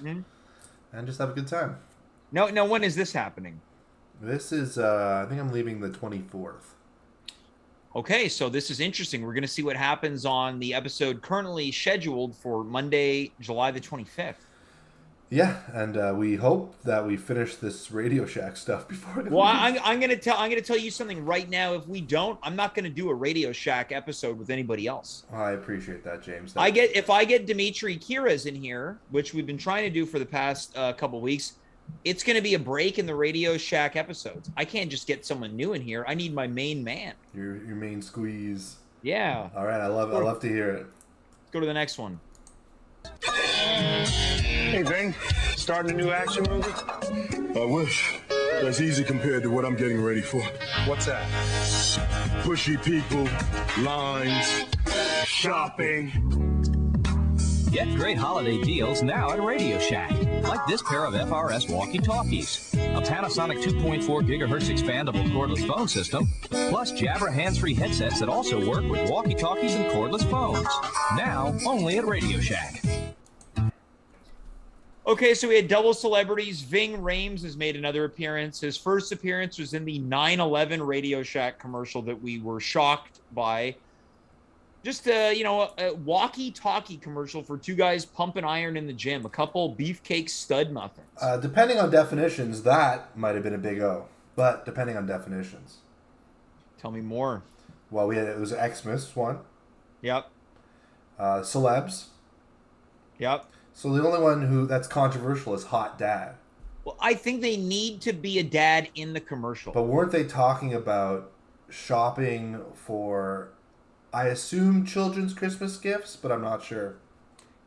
and just have a good time. Now, when is this happening? This is, I think I'm leaving the 24th. Okay, so this is interesting. We're going to see what happens on the episode currently scheduled for Monday, July the 25th. Yeah, and we hope that we finish this Radio Shack stuff before. Well, I'm going to tell you something right now. If we don't, I'm not going to do a Radio Shack episode with anybody else. I appreciate that, James. If I get Dimitri Kiras in here, which we've been trying to do for the past couple weeks, it's going to be a break in the Radio Shack episodes. I can't just get someone new in here. I need my main man. Your main squeeze. Yeah. All right, I love to hear it. Let's go to the next one. Hey, Ving, starting a new action movie? I wish. That's easy compared to what I'm getting ready for. What's that? Pushy people, lines, shopping. Get great holiday deals now at Radio Shack. Like this pair of FRS walkie-talkies. A Panasonic 2.4 gigahertz expandable cordless phone system, plus Jabra hands-free headsets that also work with walkie-talkies and cordless phones. Now, only at Radio Shack. Okay, so we had double celebrities. Ving Rhames has made another appearance. His first appearance was in the 9/11 Radio Shack commercial that we were shocked by. Just a walkie-talkie commercial for two guys pumping iron in the gym. A couple beefcake stud muffins. Depending on definitions, that might have been a big O. But depending on definitions. Tell me more. Well, it was Xmas one. Yep. Celebs. Yep. So the only one that's controversial is Hot Dad. Well, I think they need to be a dad in the commercial. But weren't they talking about shopping for, I assume, children's Christmas gifts? But I'm not sure.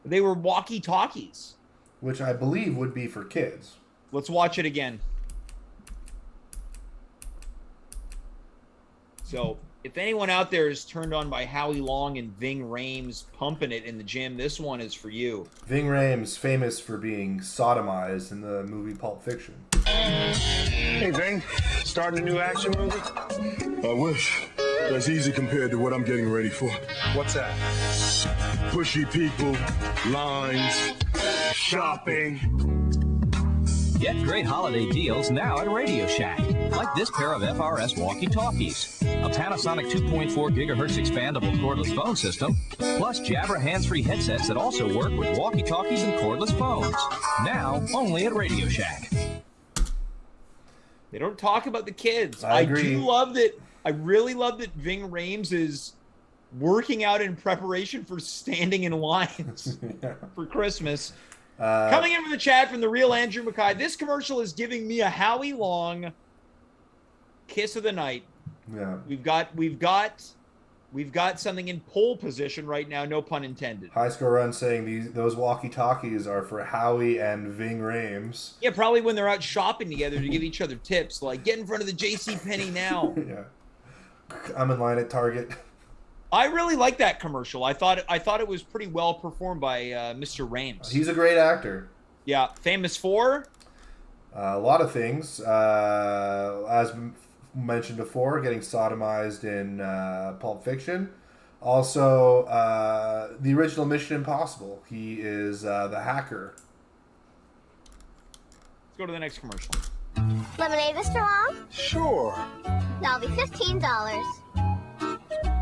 They were walkie-talkies. Which I believe would be for kids. Let's watch it again. So, if anyone out there is turned on by Howie Long and Ving Rhames pumping it in the gym, this one is for you. Ving Rhames, famous for being sodomized in the movie Pulp Fiction. Hey, Ving, starting a new action movie? I wish. That's easy compared to what I'm getting ready for. What's that? Pushy people, lines, shopping. Get great holiday deals now at Radio Shack. Like this pair of FRS walkie-talkies. A Panasonic 2.4 gigahertz expandable cordless phone system, plus Jabra hands-free headsets that also work with walkie-talkies and cordless phones. Now, only at Radio Shack. They don't talk about the kids. I agree. do love that. I really love that Ving Rhames is working out in preparation for standing in lines for Christmas. Coming in from the chat from the real Andrew Mackay. This commercial is giving me a Howie Long kiss of the night. Yeah. We've got something in pole position right now, no pun intended. High Score Run saying those walkie-talkies are for Howie and Ving Rhames. Yeah, probably when they're out shopping together to give each other tips, like, get in front of the JCPenney now. Yeah. I'm in line at Target. I really like that commercial. I thought it was pretty well performed by Mr. Rhames. He's a great actor. Yeah, famous for? A lot of things. As mentioned before, getting sodomized in Pulp Fiction. Also, the original Mission Impossible. He is the hacker. Let's go to the next commercial. Lemonade, Mr. Long? Sure. That'll be $15.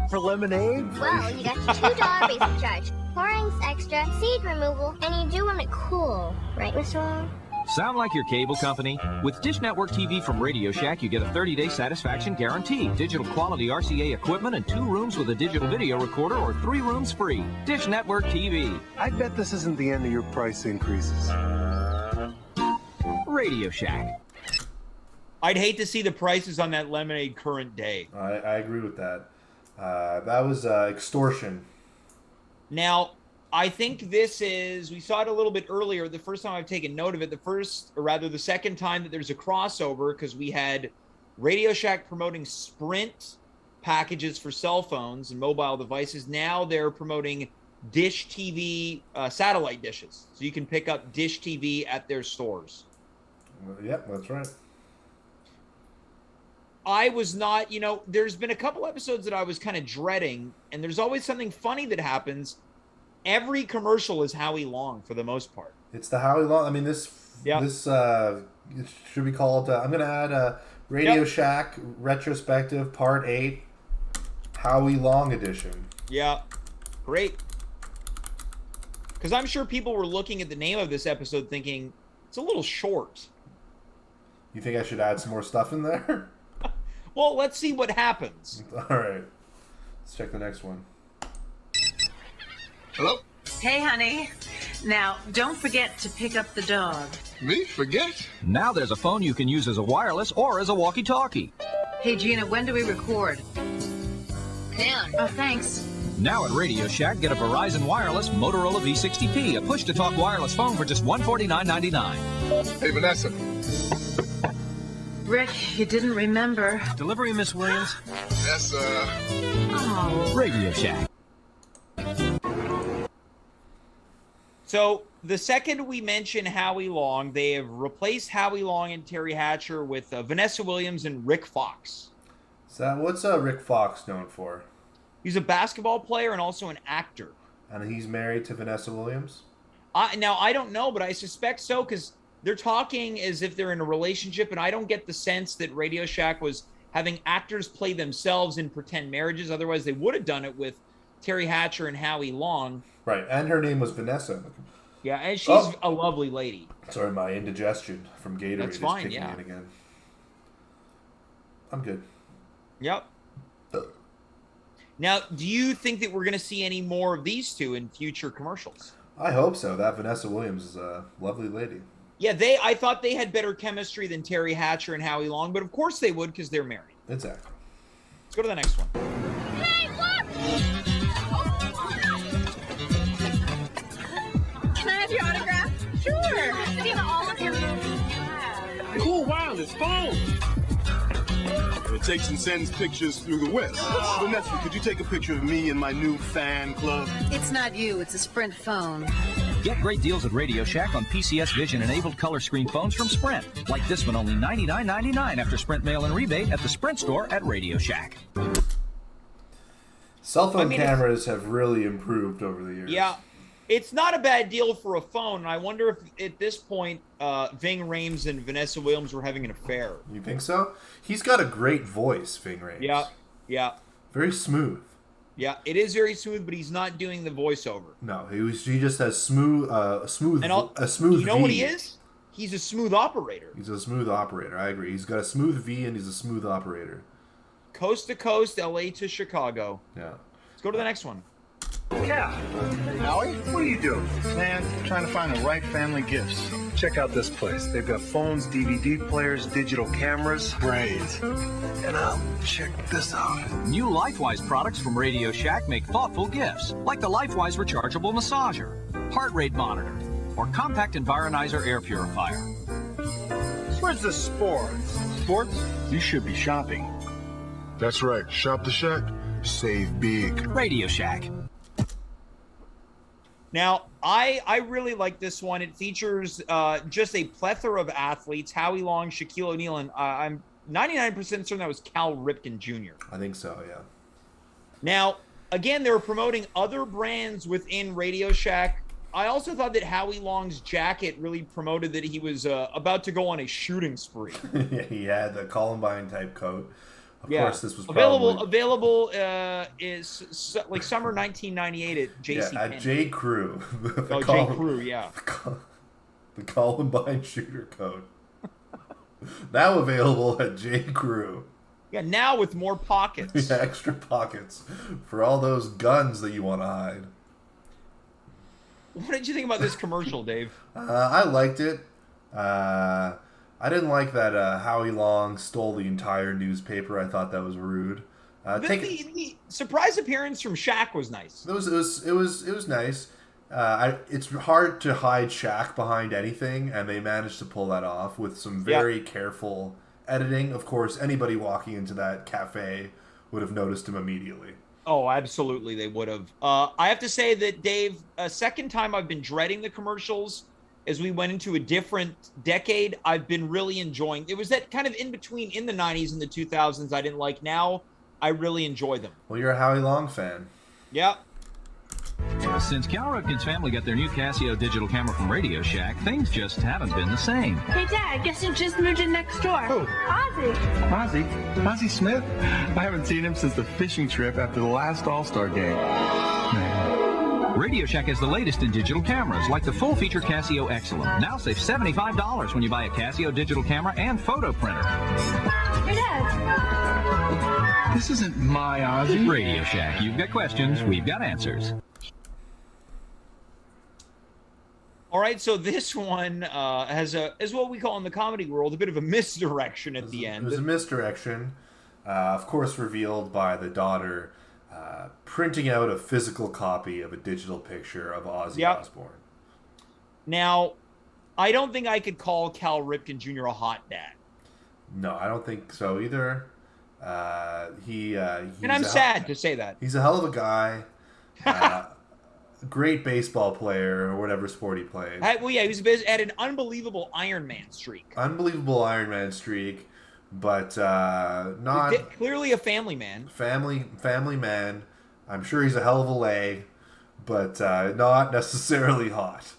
For lemonade? Well, you got your $2 basic charge. Pourings extra, seed removal, and you do want it cool. Right, Mr. Long? Sound like your cable company? With Dish Network TV from Radio Shack, you get a 30-day satisfaction guarantee, digital quality RCA equipment, and 2 rooms with a digital video recorder or 3 rooms free. Dish Network TV. I bet this isn't the end of your price increases. Radio Shack. I'd hate to see the prices on that lemonade current day. I agree with that. That was extortion. Now, I think this is, we saw it a little bit earlier, the first time I've taken note of it, the second time that there's a crossover, because we had Radio Shack promoting Sprint packages for cell phones and mobile devices. Now they're promoting Dish TV satellite dishes. So you can pick up Dish TV at their stores. Yep, that's right. I was not, there's been a couple episodes that I was kind of dreading, and there's always something funny that happens. Every commercial is Howie Long for the most part. It's the Howie Long. I mean, this it should be called, I'm going to add a Radio Shack Retrospective Part 8 Howie Long Edition. Yeah, great. Because I'm sure people were looking at the name of this episode thinking, it's a little short. You think I should add some more stuff in there? Well, let's see what happens. All right. Let's check the next one. Hello? Hey, honey. Now, don't forget to pick up the dog. Me? Forget? Now there's a phone you can use as a wireless or as a walkie-talkie. Hey, Gina, when do we record? Now. Oh, thanks. Now at Radio Shack, get a Verizon Wireless Motorola V60P, a push-to-talk wireless phone for just $149.99. Hey, Vanessa. Rick, you didn't remember. Delivery, Miss Williams? Yes, Oh. Radio Shack. So, the second we mention Howie Long, they have replaced Howie Long and Terry Hatcher with Vanessa Williams and Rick Fox. So what's Rick Fox known for? He's a basketball player and also an actor. And he's married to Vanessa Williams? Now, I don't know, but I suspect so, because they're talking as if they're in a relationship, and I don't get the sense that Radio Shack was having actors play themselves in pretend marriages. Otherwise, they would have done it with Terry Hatcher and Howie Long. Right, and her name was Vanessa. Yeah, and she's a lovely lady. Sorry, my indigestion from Gatorade That's fine, is kicking in again. I'm good. Yep. Now, do you think that we're going to see any more of these two in future commercials? I hope so. That Vanessa Williams is a lovely lady. Yeah, I thought they had better chemistry than Terry Hatcher and Howie Long, but of course they would because they're married. Exactly. Let's go to the next one. Hey, look! Can I have your autograph? Sure. See all of your movies. Cool wireless phone. It takes and sends pictures through the web. Vanessa, could you take a picture of me and my new fan club? It's not you, it's a Sprint phone. Get great deals at Radio Shack on PCS Vision-enabled color screen phones from Sprint. Like this one, only $99.99 after Sprint mail-in rebate at the Sprint store at Radio Shack. Cell phone cameras have really improved over the years. Yeah, it's not a bad deal for a phone. And I wonder if at this point, Ving Rhames and Vanessa Williams were having an affair. You think so? He's got a great voice, Ving Rhames. Yeah. Very smooth. Yeah, it is very smooth, but he's not doing the voiceover. No, he just has smooth. You know what he is? He's a smooth operator. He's a smooth operator. I agree. He's got a smooth V and he's a smooth operator. coast to coast, LA to Chicago. Yeah. Let's go to the next one. Yeah. Howie, what are you doing? Man, trying to find the right family gifts. Check out this place. They've got phones, DVD players, digital cameras. Great. And check this out. New LifeWise products from Radio Shack make thoughtful gifts, like the LifeWise rechargeable massager, heart rate monitor, or compact Environizer air purifier. Where's the sports? Sports? You should be shopping. That's right. Shop the Shack. Save big. Radio Shack. Now, I really like this one. It features just a plethora of athletes. Howie Long, Shaquille O'Neal, and I'm 99% certain that was Cal Ripken Jr. I think so, yeah. Now, again, they were promoting other brands within Radio Shack. I also thought that Howie Long's jacket really promoted that he was about to go on a shooting spree. Yeah, he had the Columbine type coat. Of course, this was available is like summer 1998 at JC. Yeah, at J. Crew. J. Crew, yeah. The Columbine shooter coat. Now available at J. Crew. Yeah, now with more pockets. Yeah, extra pockets for all those guns that you want to hide. What did you think about this commercial, Dave? I liked it. I didn't like that Howie Long stole the entire newspaper. I thought that was rude. The surprise appearance from Shaq was nice. It was nice. It's hard to hide Shaq behind anything, and they managed to pull that off with some very careful editing. Of course, anybody walking into that cafe would have noticed him immediately. Oh, absolutely, they would have. I have to say that, Dave, a second time I've been dreading the commercials. As we went into a different decade, I've been really enjoying. It was that kind of in between in the 90s and the 2000s I didn't like. Now I really enjoy them. Well, you're a Howie Long fan. Yeah. Since Cal Ripken's family got their new Casio digital camera from Radio Shack, things just haven't been the same. Hey, Dad, guess who just moved in next door? Who? Ozzy. Ozzy Smith? I haven't seen him since the fishing trip after the last All-Star game. Man. Radio Shack has the latest in digital cameras, like the full-feature Casio Excellent. Now save $75 when you buy a Casio digital camera and photo printer. Hey, Dad. This isn't my Ozzy. Radio Shack. You've got questions, we've got answers. All right, so this one has is what we call in the comedy world a bit of a misdirection at the end. It was a misdirection, of course, revealed by the daughter printing out a physical copy of a digital picture of Ozzy Osbourne. Now, I don't think I could call Cal Ripken Jr. a hot dad. No, I don't think so either. And I'm sad to say that. He's a hell of a guy. Great baseball player or whatever sport he played. Well, yeah, he was at an unbelievable Iron Man streak. But not clearly a family man. Family man. I'm sure he's a hell of a lay, but not necessarily hot.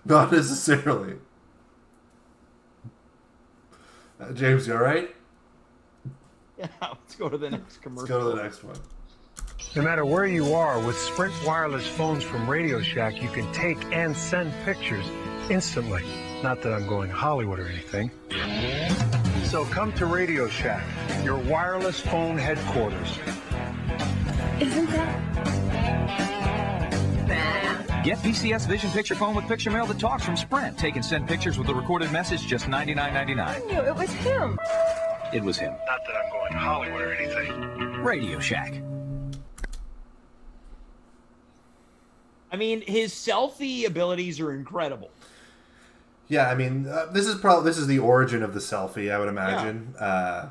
Not necessarily. James, you all right? Yeah, let's go to the next commercial. Let's go to the next one. No matter where you are, with Sprint wireless phones from Radio Shack, you can take and send pictures instantly. Not that I'm going Hollywood or anything. So come to Radio Shack, your wireless phone headquarters. Isn't that? Get PCS Vision Picture Phone with Picture Mail that talks from Sprint. Take and send pictures with a recorded message, just $99.99. I knew it was him. It was him. Not that I'm going Hollywood or anything. Radio Shack. I mean, his selfie abilities are incredible. Yeah, I mean, this is the origin of the selfie, I would imagine. Yeah.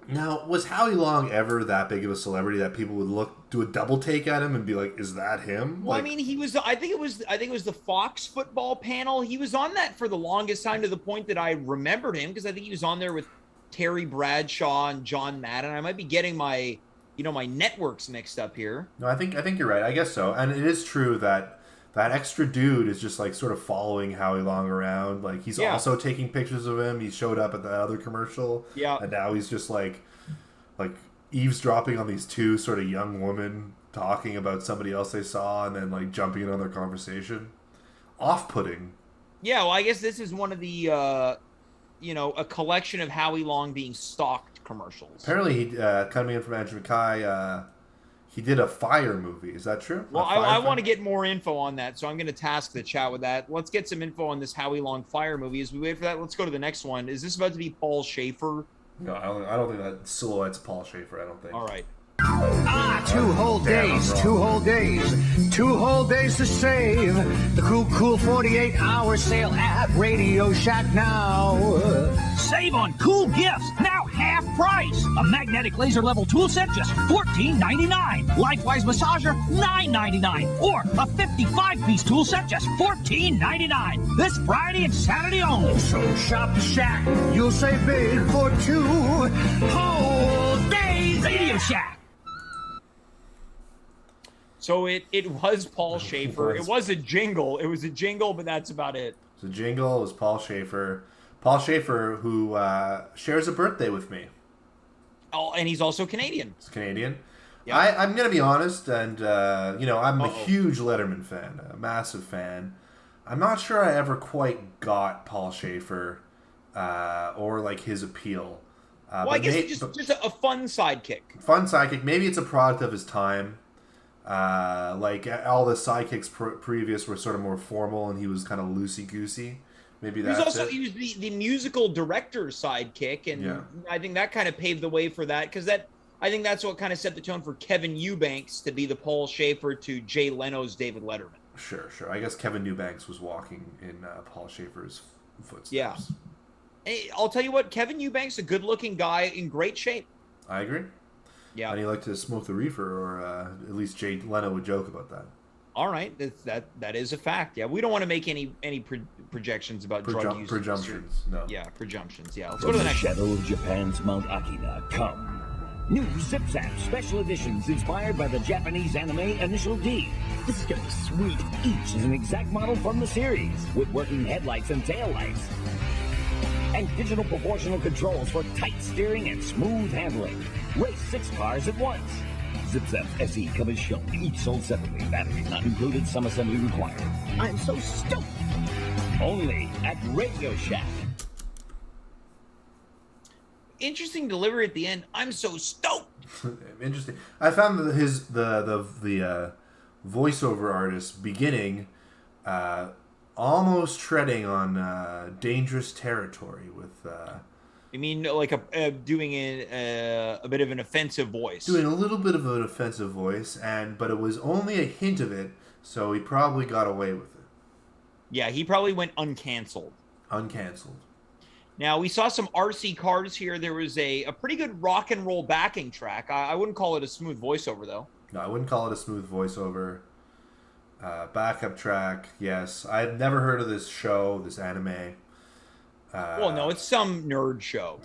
Now, was Howie Long ever that big of a celebrity that people would do a double take at him and be like, "Is that him?" Well, I mean, he was. I think it was the Fox football panel. He was on that for the longest time, to the point that I remembered him because I think he was on there with Terry Bradshaw and John Madden. I might be getting my networks mixed up here. No, I think you're right. I guess so. And it is true that extra dude is just like sort of following Howie Long around. Like he's also taking pictures of him. He showed up at the other commercial. Yeah. And now he's just like eavesdropping on these two sort of young women talking about somebody else they saw and then like jumping in on their conversation. Off-putting. Yeah, well, I guess this is one of the a collection of Howie Long being stalked commercials. Apparently, coming in from Andrew McKay, he did a Fire movie. Is that true? Well, I want to get more info on that, so I'm going to task the chat with that. Let's get some info on this Howie Long Fire movie. As we wait for that, let's go to the next one. Is this about to be Paul Schaefer? No, I don't think that silhouette's Paul Schaefer. I don't think. All right. 2 whole days, 2 whole days, 2 whole days to save. The cool 48-hour sale at Radio Shack now. Save on cool gifts, now half price. A magnetic laser level tool set, just $14.99. LifeWise massager, $9.99. Or a 55-piece tool set, just $14.99. This Friday and Saturday only. So shop the Shack, you'll save big for 2 whole days. Radio Shack. So it was Paul Schaefer. It was a jingle. It was a jingle, but that's about it. It was a jingle. It was Paul Schaefer. Paul Schaefer, who shares a birthday with me. Oh, and he's also Canadian. He's Canadian. Yeah. I'm going to be honest, and, I'm a huge Letterman fan, a massive fan. I'm not sure I ever quite got Paul Schaefer or, like, his appeal. Well, I guess it's just a fun sidekick. Fun sidekick. Maybe it's a product of his time. Like all the sidekicks previous were sort of more formal, and he was kind of loosey-goosey. Maybe that's he was the musical director's sidekick, and I think that kind of paved the way for that, because I think that's what kind of set the tone for Kevin Eubanks to be the Paul Schaefer to Jay Leno's David Letterman. Sure. I guess Kevin Eubanks was walking in Paul Schaefer's footsteps. Yeah. Hey, I'll tell you what, Kevin Eubanks, a good-looking guy in great shape. I agree. Yeah. And he liked to smoke the reefer, or at least Jay Leno would joke about that. All right, that is a fact. Yeah, we don't want to make any projections about drug use. Presumptions, no. Yeah, presumptions. Yeah, let's go to the next. Shadow of Japan's Mount Akina, come. New Zip Zap special editions inspired by the Japanese anime Initial D. This is gonna be sweet. Each is an exact model from the series, with working headlights and taillights. And digital proportional controls for tight steering and smooth handling. Race 6 cars at once. Zip Zap SE come as shown, each sold separately. Battery not included, some assembly required. I'm so stoked. Only at Radio Shack. Interesting delivery at the end. I'm so stoked. Interesting. I found that the voiceover artist beginning almost treading on dangerous territory with. You mean like doing a bit of an offensive voice? Doing a little bit of an offensive voice, but it was only a hint of it, so he probably got away with it. Yeah, he probably went uncanceled. Now, we saw some RC cars here. There was a pretty good rock and roll backing track. I wouldn't call it a smooth voiceover, though. No, I wouldn't call it a smooth voiceover. Backup track, yes. I've never heard of this show, this anime. Well, no, it's some nerd show.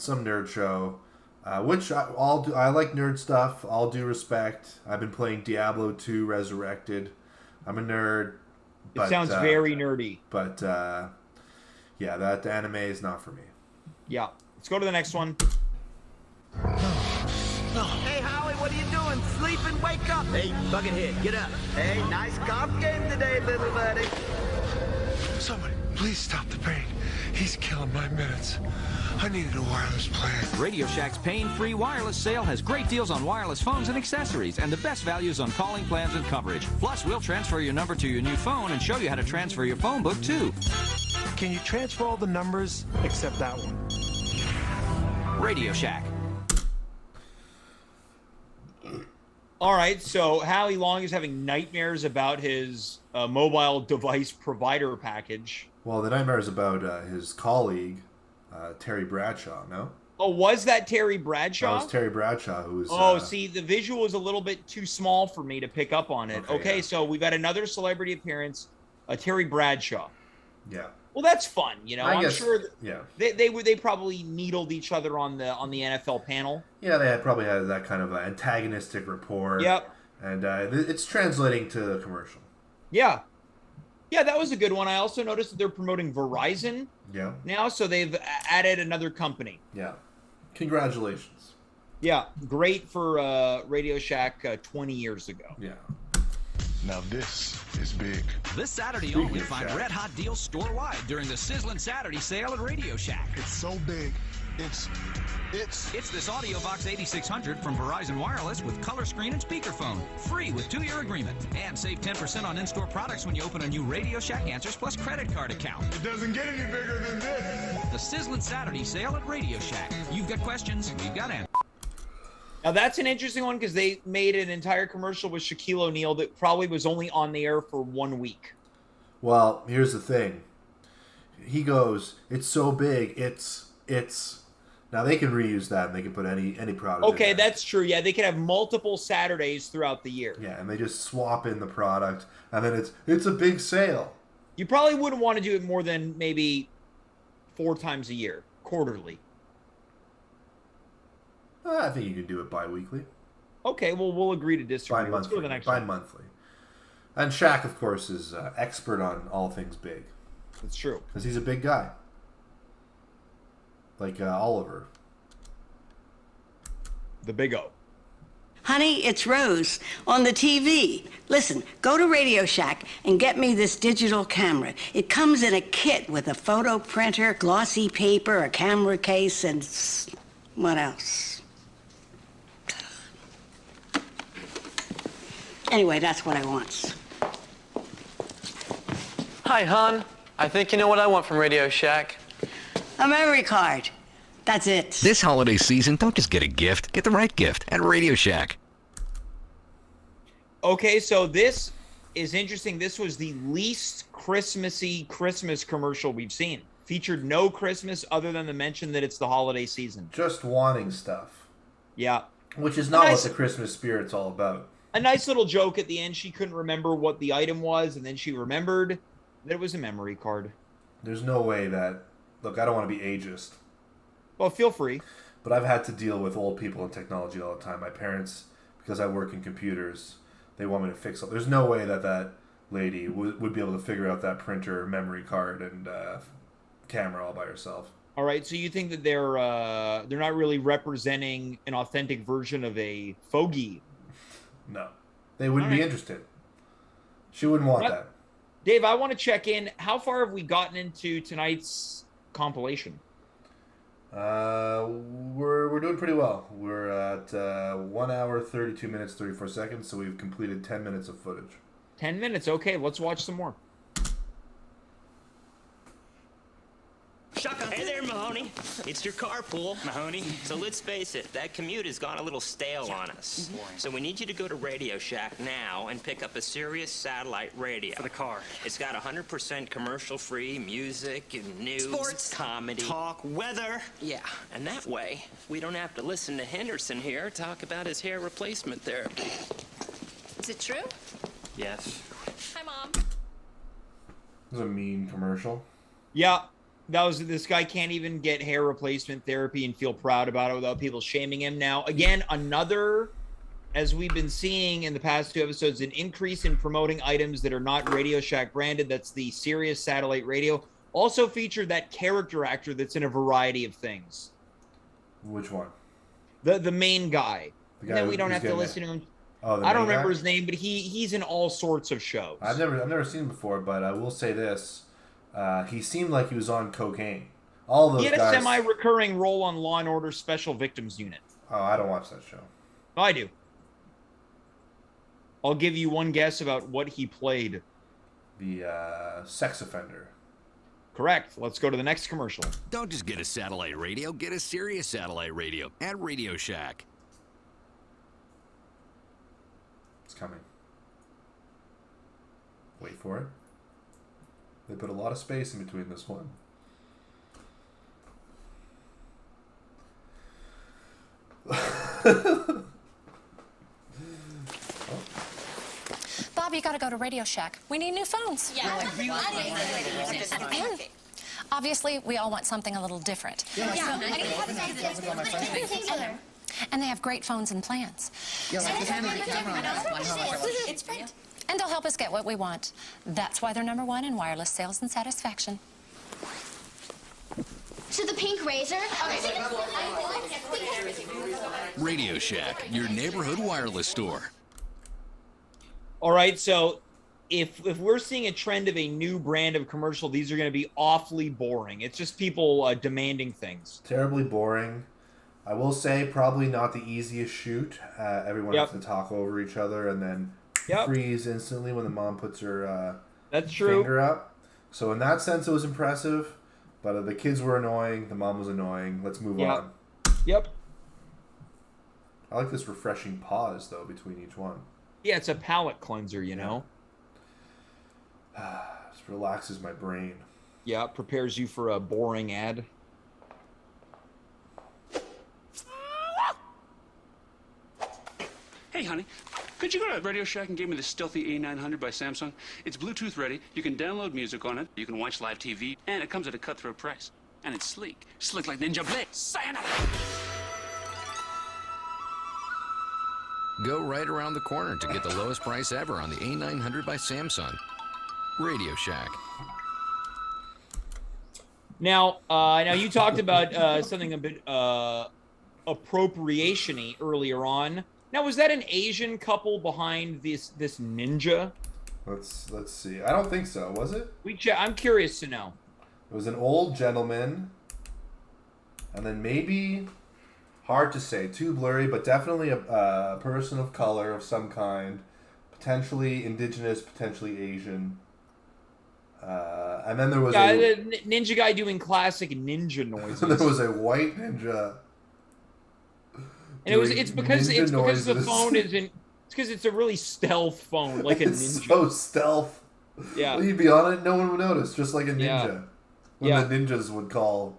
Which I like nerd stuff. All due respect. I've been playing Diablo 2 Resurrected. I'm a nerd. It sounds very nerdy. But, yeah, that anime is not for me. Yeah. Let's go to the next one. Hey, Howie, what are you doing? Sleeping? Wake up. Hey, Buckethead, get up. Hey, nice golf game today, little buddy. Somebody, please stop the pain. He's killing my minutes. I needed a wireless plan. Radio Shack's pain-free wireless sale has great deals on wireless phones and accessories, and the best values on calling plans and coverage. Plus, we'll transfer your number to your new phone and show you how to transfer your phone book, too. Can you transfer all the numbers except that one? Radio Shack. All right, so Howie Long is having nightmares about his mobile device provider package. Well, the nightmare is about his colleague, Terry Bradshaw, no? Oh, was that Terry Bradshaw? That was Terry Bradshaw, who was... Oh, see, the visual is a little bit too small for me to pick up on it. Okay, yeah. So we've got another celebrity appearance, Terry Bradshaw. Yeah. Well, that's fun, you know. I'm sure they probably needled each other on the NFL panel. Yeah, they probably had that kind of antagonistic rapport. Yep. And it's translating to the commercial. Yeah. Yeah, that was a good one. I also noticed that they're promoting Verizon now, so they've added another company. Yeah. Congratulations. Yeah, great for Radio Shack 20 years ago. Yeah. Now this is big. This Saturday Speaking only, of find Shack. red-hot deals store-wide during the sizzling Saturday sale at Radio Shack. It's so big. It's this AudioVox 8600 from Verizon Wireless with color screen and speakerphone. Free with 2-year agreement. And save 10% on in-store products when you open a new Radio Shack Answers Plus credit card account. It doesn't get any bigger than this. The sizzling Saturday sale at Radio Shack. You've got questions, we've got answers. Now, that's an interesting one because they made an entire commercial with Shaquille O'Neal that probably was only on the air for 1 week. Well, here's the thing. He goes, it's so big, it's... Now, they can reuse that and they can put any product in Okay, there. that's true. Yeah, they could have multiple Saturdays throughout the year. Yeah, and they just swap in the product, and then it's a big sale. You probably wouldn't want to do it more than maybe 4 times a year, quarterly. I think you could do it bi-weekly. Okay, well, we'll agree to disagree. Let's go to the next one. Bi-monthly. And Shaq, of course, is expert on all things big. That's true. Because he's a big guy. Like Oliver. The Big O. Honey, it's Rose on the TV. Listen, go to Radio Shack and get me this digital camera. It comes in a kit with a photo printer, glossy paper, a camera case, and what else? Anyway, that's what I want. Hi, hon. I think you know what I want from Radio Shack. A memory card. That's it. This holiday season, don't just get a gift. Get the right gift at Radio Shack. Okay, so this is interesting. This was the least Christmassy Christmas commercial we've seen. Featured no Christmas other than the mention that it's the holiday season. Just wanting stuff. Yeah. Which is not what the Christmas spirit's all about. A nice little joke at the end. She couldn't remember what the item was, and then she remembered that it was a memory card. There's no way that... Look, I don't want to be ageist. Well, feel free. But I've had to deal with old people and technology all the time. My parents, because I work in computers, they want me to fix it. There's no way that lady would be able to figure out that printer, memory card, and camera all by herself. All right, so you think that they're not really representing an authentic version of a fogey? No. They wouldn't be interested. She wouldn't want that. Dave, I want to check in. How far have we gotten into tonight's compilation? We're doing pretty well. We're at 1 hour, 32 minutes, 34 seconds, so we've completed 10 minutes of footage. 10 minutes. Okay, let's watch some more. Hey there, Mahoney. It's your carpool, Mahoney. So let's face it, that commute has gone a little stale on us. So we need you to go to Radio Shack now and pick up a Sirius satellite radio. For the car. It's got 100% commercial-free music and news, sports, comedy, talk, weather. Yeah, and that way, we don't have to listen to Henderson here talk about his hair replacement therapy. Is it true? Yes. Hi, Mom. It was a mean commercial. Yeah. This guy can't even get hair replacement therapy and feel proud about it without people shaming him. Now, again, another, as we've been seeing in the past 2 episodes, an increase in promoting items that are not Radio Shack branded. That's the Sirius satellite radio. Also featured that character actor that's in a variety of things. Which one? The main guy. The guy then we don't have to listen to him. Oh, I don't remember his name, but he's in all sorts of shows. I've never seen him before, but I will say this. He seemed like he was on cocaine. All those He had guys... a semi-recurring role on Law & Order Special Victims Unit. Oh, I don't watch that show. Oh, I do. I'll give you one guess about what he played. The sex offender. Correct. Let's go to the next commercial. Don't just get a satellite radio, get a Sirius satellite radio at Radio Shack. It's coming. Wait for it. They put a lot of space in between this one. Bob, you gotta go to Radio Shack. We need new phones. Yeah. And obviously, we all want something a little different. And they have great phones and plans. It's print. And they'll help us get what we want. That's why they're #1 in wireless sales and satisfaction. To the pink razor? Radio Shack, your neighborhood wireless store. All right, so if we're seeing a trend of a new brand of commercial, these are going to be awfully boring. It's just people demanding things. Terribly boring. I will say probably not the easiest shoot. Everyone has to talk over each other and then freeze instantly when the mom puts her finger up. So in that sense, it was impressive. But the kids were annoying. The mom was annoying. Let's move on. Yep. I like this refreshing pause, though, between each one. Yeah, it's a palate cleanser, you know? Just relaxes my brain. Yeah, it prepares you for a boring ad. Hey, honey, could you go to Radio Shack and give me the stealthy A900 by Samsung? It's Bluetooth ready. You can download music on it. You can watch live TV. And it comes at a cutthroat price. And it's sleek. Slick like Ninja Blade. Sayonara! Go right around the corner to get the lowest price ever on the A900 by Samsung. Radio Shack. Now you talked about something a bit appropriation-y earlier on. Now, was that an Asian couple behind this ninja? Let's see. I don't think so. Was it? I'm curious to know. It was an old gentleman, and then maybe, hard to say, too blurry, but definitely a person of color of some kind, potentially indigenous, potentially Asian. And then there was the ninja guy doing classic ninja noises. There was a white ninja. And it's because the phone isn't. It's because it's a really stealth phone, like a it's ninja. So stealth. Yeah. Well, you'd be on it, no one would notice, just like a ninja. Yeah. When the ninjas would call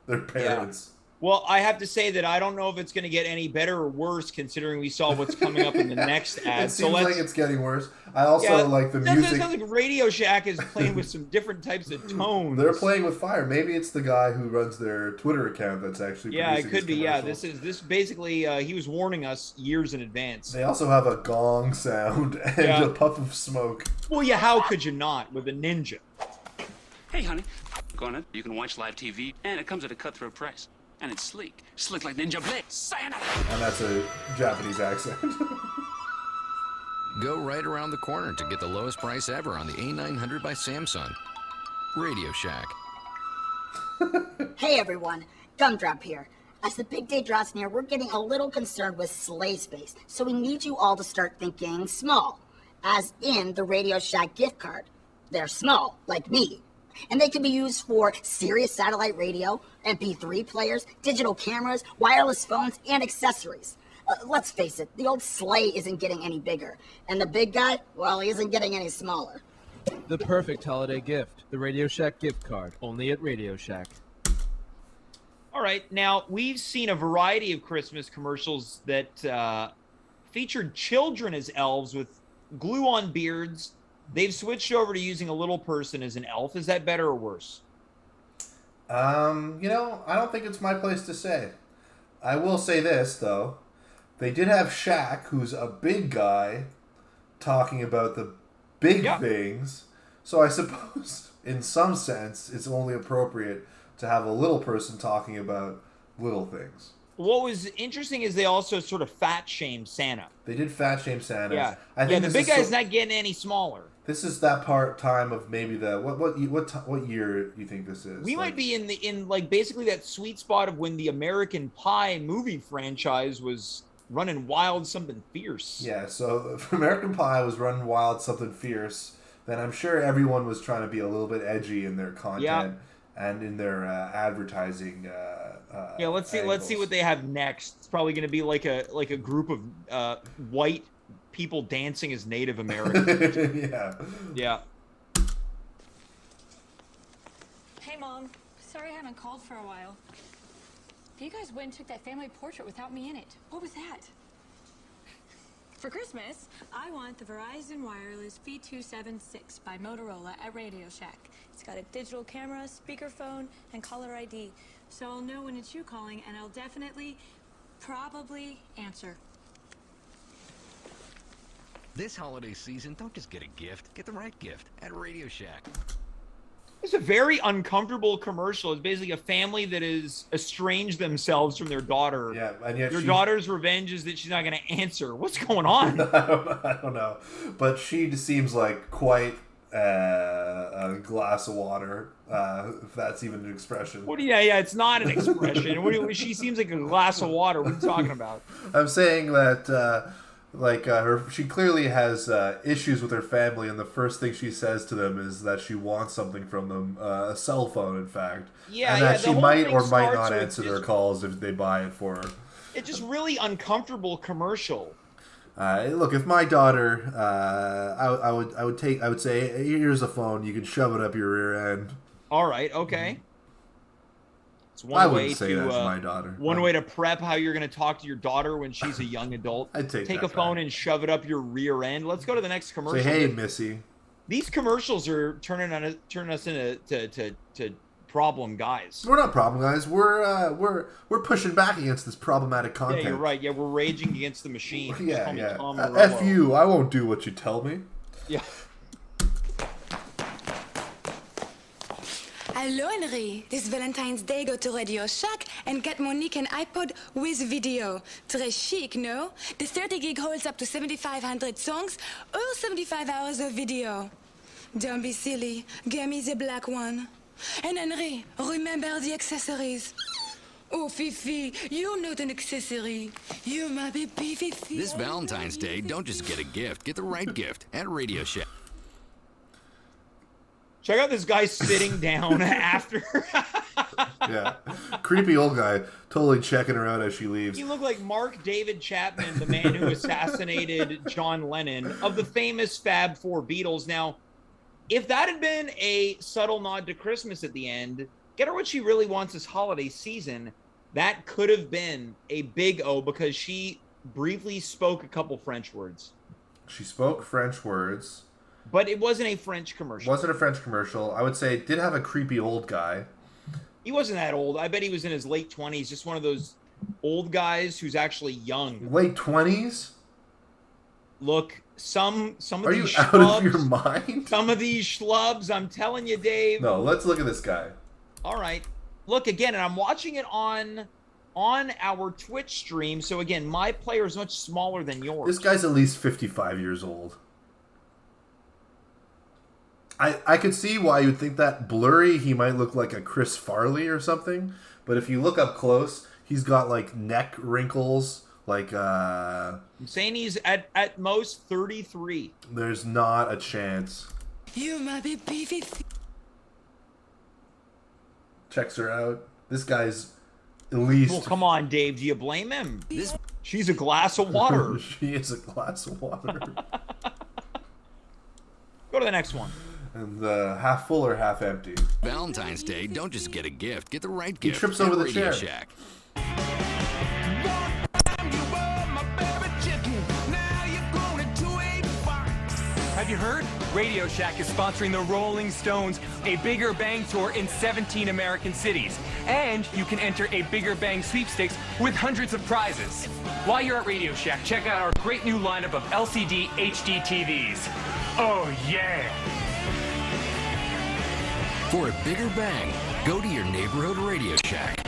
their parents. Well, I have to say that I don't know if it's going to get any better or worse, considering we saw what's coming up in the next ad. It seems like it's getting worse. I also like the music. It sounds like Radio Shack is playing with some different types of tones. They're playing with fire. Maybe it's the guy who runs their Twitter account that's actually it could be. Yeah, this basically he was warning us years in advance. They also have a gong sound and a puff of smoke. Well, yeah, how could you not with a ninja? Hey, honey, go on it. You can watch live TV, and it comes at a cutthroat price. And it's sleek. Slick like Ninja Blade. Sayonara! And that's a Japanese accent. Go right around the corner to get the lowest price ever on the A900 by Samsung. Radio Shack. Hey everyone, Gumdrop here. As the big day draws near, we're getting a little concerned with sleigh space, so we need you all to start thinking small. As in the Radio Shack gift card. They're small, like me. And they can be used for Sirius satellite radio, MP3 players, digital cameras, wireless phones, and accessories. Let's face it, the old sleigh isn't getting any bigger. And the big guy, well, he isn't getting any smaller. The perfect holiday gift, the Radio Shack gift card, only at Radio Shack. All right, now we've seen a variety of Christmas commercials that featured children as elves with glue-on beards. They've switched over to using a little person as an elf. Is that better or worse? I don't think it's my place to say. I will say this, though. They did have Shaq, who's a big guy, talking about the big things. So I suppose, in some sense, it's only appropriate to have a little person talking about little things. What was interesting is they also sort of fat-shamed Santa. They did fat-shame Santa. Yeah, I think the big guy's not getting any smaller. This is that time of maybe what year you think this is? We might be in basically that sweet spot of when the American Pie movie franchise was running wild, something fierce. Yeah, so if American Pie was running wild, something fierce, then I'm sure everyone was trying to be a little bit edgy in their content and in their advertising. Let's see what they have next. It's probably going to be like a group of white people dancing as Native Americans. Yeah. Hey, Mom. Sorry I haven't called for a while. You guys went and took that family portrait without me in it. What was that? For Christmas, I want the Verizon Wireless V276 by Motorola at Radio Shack. It's got a digital camera, speakerphone, and caller ID. So I'll know when it's you calling, and I'll probably answer. This holiday season, don't just get a gift. Get the right gift at Radio Shack. It's a very uncomfortable commercial. It's basically a family that is estranged themselves from their daughter. Yeah, and yet their daughter's revenge is that she's not going to answer. What's going on? I don't know. But she seems like quite a glass of water, if that's even an expression. Yeah, it's not an expression. She seems like a glass of water. What are you talking about? I'm saying that... she clearly has issues with her family, and the first thing she says to them is that she wants something from them, a cell phone, in fact. Yeah, and that she might or might not with answer their calls if they buy it for her. It's just really uncomfortable commercial. Look, if my daughter, I would say, here's a phone, you can shove it up your rear end. All right, okay. It's I wouldn't say that to my daughter. One way to prep how you're going to talk to your daughter when she's a young adult. I'd take a phone and shove it up your rear end. Let's go to the next commercial. Say, hey, Missy. These commercials are turning us into problem guys. We're not problem guys. We're pushing back against this problematic content. Yeah, you're right. Yeah, we're raging against the machine. Yeah. F you. I won't do what you tell me. Yeah. Hello, Henry. This Valentine's Day, go to Radio Shack and get Monique an iPod with video. Très chic, no? The 30 gig holds up to 7,500 songs or 75 hours of video. Don't be silly. Give me the black one. And Henry, remember the accessories. Oh, Fifi, you're not an accessory. You're my baby, Fifi. This Valentine's Day, don't just get a gift. Get the right gift at Radio Shack. Check out this guy sitting down after. Yeah. Creepy old guy totally checking her out as she leaves. You look like Mark David Chapman, the man who assassinated John Lennon of the famous Fab Four Beatles. Now, if that had been a subtle nod to Christmas at the end, get her what she really wants this holiday season, that could have been a big O because she briefly spoke a couple French words. She spoke French words. But it wasn't a French commercial. Wasn't a French commercial. I would say it did have a creepy old guy. He wasn't that old. I bet he was in his late 20s. Just one of those old guys who's actually young. Late 20s? Look, some of Are these you schlubs, out of your mind? Some of these schlubs, I'm telling you, Dave. No, let's look at this guy. All right. Look, again, and I'm watching it on our Twitch stream. So, again, my player is much smaller than yours. This guy's at least 55 years old. I could see why you'd think that blurry. He might look like a Chris Farley or something. But if you look up close, he's got like neck wrinkles. Like I'm saying he's at most 33. There's not a chance. You might be beefy. Checks her out. This guy's at least. Well, come on, Dave. Do you blame him? She's a glass of water. She is a glass of water. Go to the next one. And half full or half empty. Valentine's Day, don't just get a gift. Get the right He gift. trips over the Radio chair. Shack. Have you heard? Radio Shack is sponsoring the Rolling Stones, a Bigger Bang tour in 17 American cities. And you can enter a Bigger Bang sweepstakes with hundreds of prizes. While you're at Radio Shack, check out our great new lineup of LCD HD TVs. Oh, yeah! For a bigger bang, go to your neighborhood Radio Shack.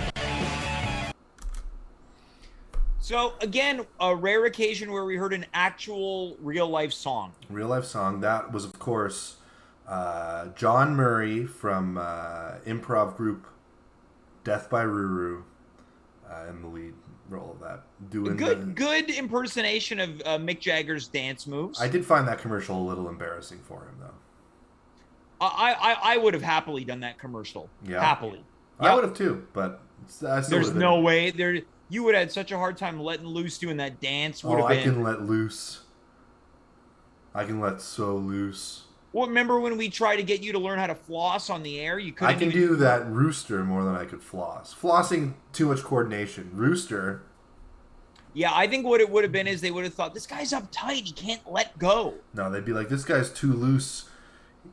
So, again, a rare occasion where we heard an actual real-life song. Real-life song. That was, of course, John Murray from improv group Death by Ruru in the lead role of that. Doing good impersonation of Mick Jagger's dance moves. I did find that commercial a little embarrassing for him, though. I would have happily done that commercial. Yeah. Happily. I would have too, but there's no way. You would have had such a hard time letting loose doing that dance. I can let loose. I can let so loose. Well, remember when we tried to get you to learn how to floss on the air? You couldn't. I can do that rooster more than I could floss. Flossing, too much coordination. Rooster. Yeah, I think what it would have been is they would have thought, this guy's uptight. He can't let go. No, they'd be like, this guy's too loose.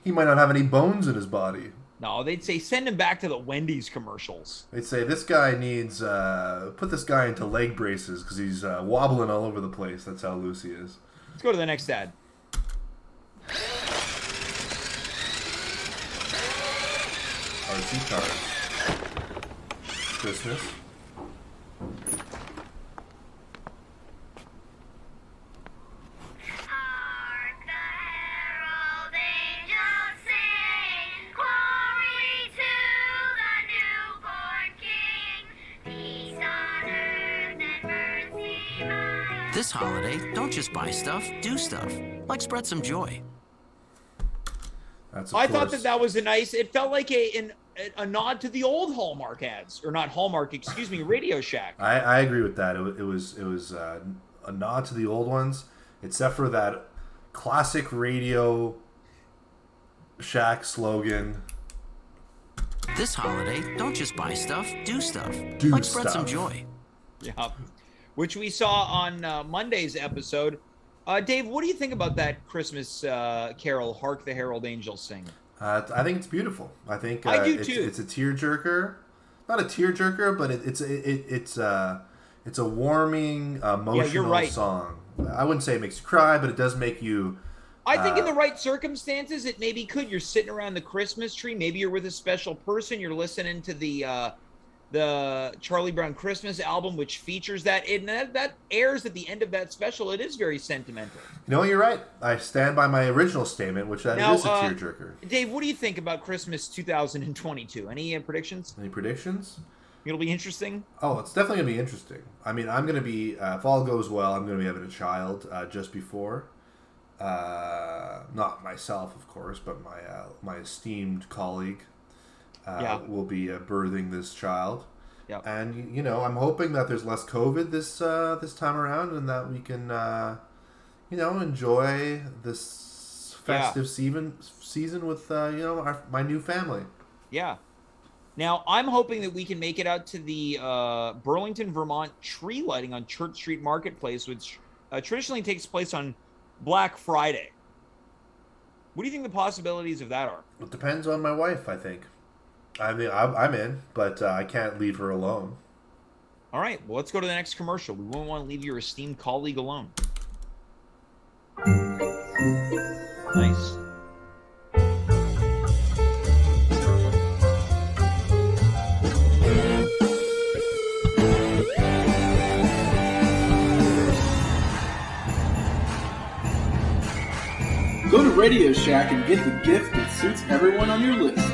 He might not have any bones in his body. No, they'd say, send him back to the Wendy's commercials. They'd say, this guy needs, put this guy into leg braces because he's wobbling all over the place. That's how loose he is. Let's go to the next ad. currency card. Christmas. This holiday, don't just buy stuff, do stuff. Like spread some joy. I thought that was a nice, it felt like a nod to the old Hallmark ads. Or not Hallmark, excuse me, Radio Shack. I agree with that. It was a nod to the old ones, except for that classic Radio Shack slogan. This holiday, don't just buy stuff, do stuff. Do like spread some stuff. joy. Yeah. Which we saw on Monday's episode. Dave, what do you think about that Christmas carol, Hark the Herald Angels Sing? I think it's beautiful. I think I do too. It's a tearjerker. Not a tearjerker, but it's a warming, emotional song. I wouldn't say it makes you cry, but it does make you... I think in the right circumstances, it maybe could. You're sitting around the Christmas tree. Maybe you're with a special person. You're listening to the Charlie Brown Christmas album, which features that. And that airs at the end of that special. It is very sentimental. No, you're right. I stand by my original statement, which that is a tearjerker. Dave, what do you think about Christmas 2022? Any predictions? Any predictions? It'll be interesting. Oh, it's definitely going to be interesting. I mean, I'm going to be, if all goes well, I'm going to be having a child just before. Not myself, of course, but my esteemed colleague will be birthing this child. Yep. And I'm hoping that there's less COVID this time around, and that we can enjoy this festive season with my new family. Yeah. Now, I'm hoping that we can make it out to the Burlington, Vermont tree lighting on Church Street Marketplace, which traditionally takes place on Black Friday. What do you think the possibilities of that are? It depends on my wife, I think. I mean, I'm in, but I can't leave her alone. All right, well, let's go to the next commercial. We won't want to leave your esteemed colleague alone. Nice. Go to Radio Shack and get the gift that suits everyone on your list.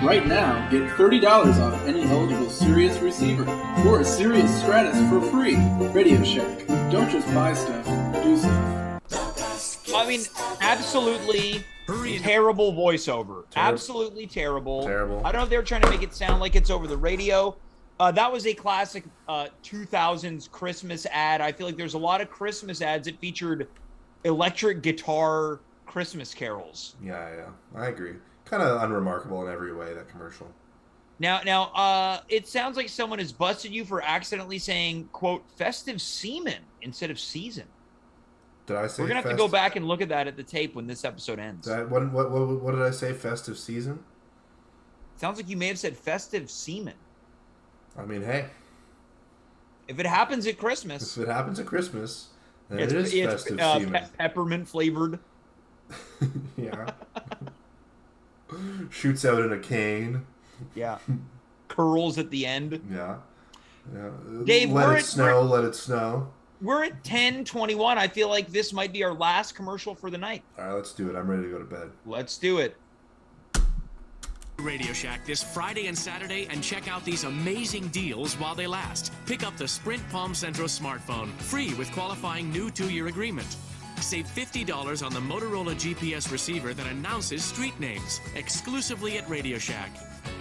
Right now, get $30 off any eligible Sirius receiver or a Sirius Stratus for free. Radio Shack. Don't just buy stuff, do stuff. I mean, absolutely terrible voiceover. Absolutely terrible. Terrible. I don't know if they're trying to make it sound like it's over the radio. That was a classic 2000s Christmas ad. I feel like there's a lot of Christmas ads that featured electric guitar Christmas carols. Yeah, I agree. Kind of unremarkable in every way, that commercial. Now, it sounds like someone has busted you for accidentally saying, quote, festive season instead of season. Did I say We're going to have to go back and look at that at the tape when this episode ends. What did I say? Festive season? Sounds like you may have said festive semen. I mean, hey. If it happens at Christmas. Then it is festive semen. Peppermint flavored. Yeah. Shoots out in a cane. Yeah. Curls at the end. Yeah. Dave, let it snow. We're at 10:21. I feel like this might be our last commercial for the night. All right, let's do it. I'm ready to go to bed. Let's do it. Radio Shack this Friday and Saturday and check out these amazing deals while they last. Pick up the Sprint Palm Centro smartphone, free with qualifying new 2-year agreement. Save $50 on the Motorola GPS receiver that announces street names, exclusively at Radio Shack.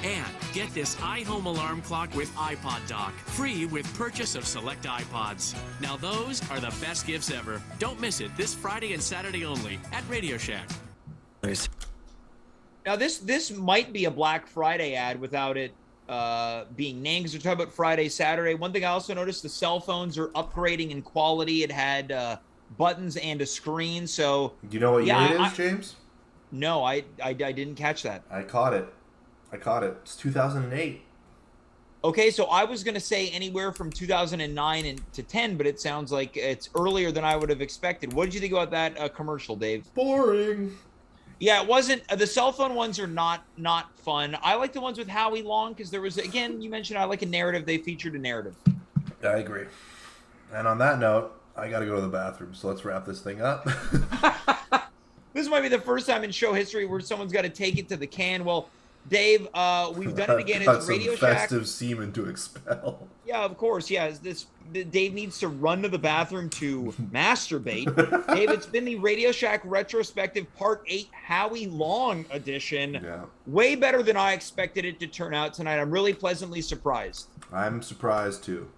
And get this iHome alarm clock with iPod dock, free with purchase of select iPods. Now those are the best gifts ever. Don't miss it this Friday and Saturday only at Radio Shack. Now this might be a Black Friday ad without it being named, because we're talking about Friday, Saturday. One thing I also noticed, the cell phones are upgrading in quality. It had buttons and a screen. So do you know what year it is, James? No, I didn't catch that. I caught it. It's 2008. Okay, so I was going to say anywhere from 2009 to 10, but it sounds like it's earlier than I would have expected. What did you think about that commercial, Dave? Boring. Yeah, it wasn't. The cell phone ones are not fun. I like the ones with Howie Long because there was, again, you mentioned I like a narrative. They featured a narrative. I agree. And on that note, I got to go to the bathroom, so let's wrap this thing up. This might be the first time in show history where someone's got to take it to the can. Well, Dave, we've done it again. Got It's some Radio Shack. festive semen to expel. Yeah, of course. Yeah, Dave needs to run to the bathroom to masturbate. Dave, it's been the Radio Shack Retrospective Part 8 Howie Long edition. Yeah. Way better than I expected it to turn out tonight. I'm really pleasantly surprised. I'm surprised, too.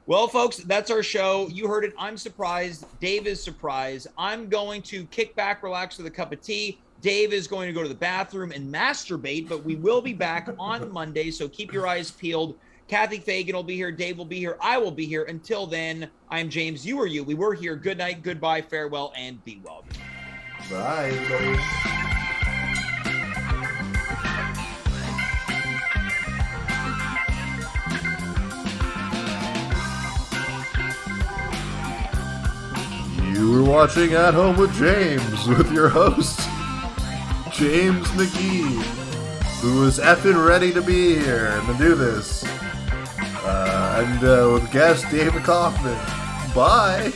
Well, folks, that's our show. You heard it. I'm surprised. Dave is surprised. I'm going to kick back, relax with a cup of tea. Dave is going to go to the bathroom and masturbate, but we will be back on Monday, so keep your eyes peeled. Kathy Fagan will be here. Dave will be here. I will be here. Until then, I'm James. You are you. We were here. Good night, goodbye, farewell, and be well. Bye, everybody. You were watching At Home with James with your host, James McGee, who is effing ready to be here and to do this. And with guest David Kaufman. Bye.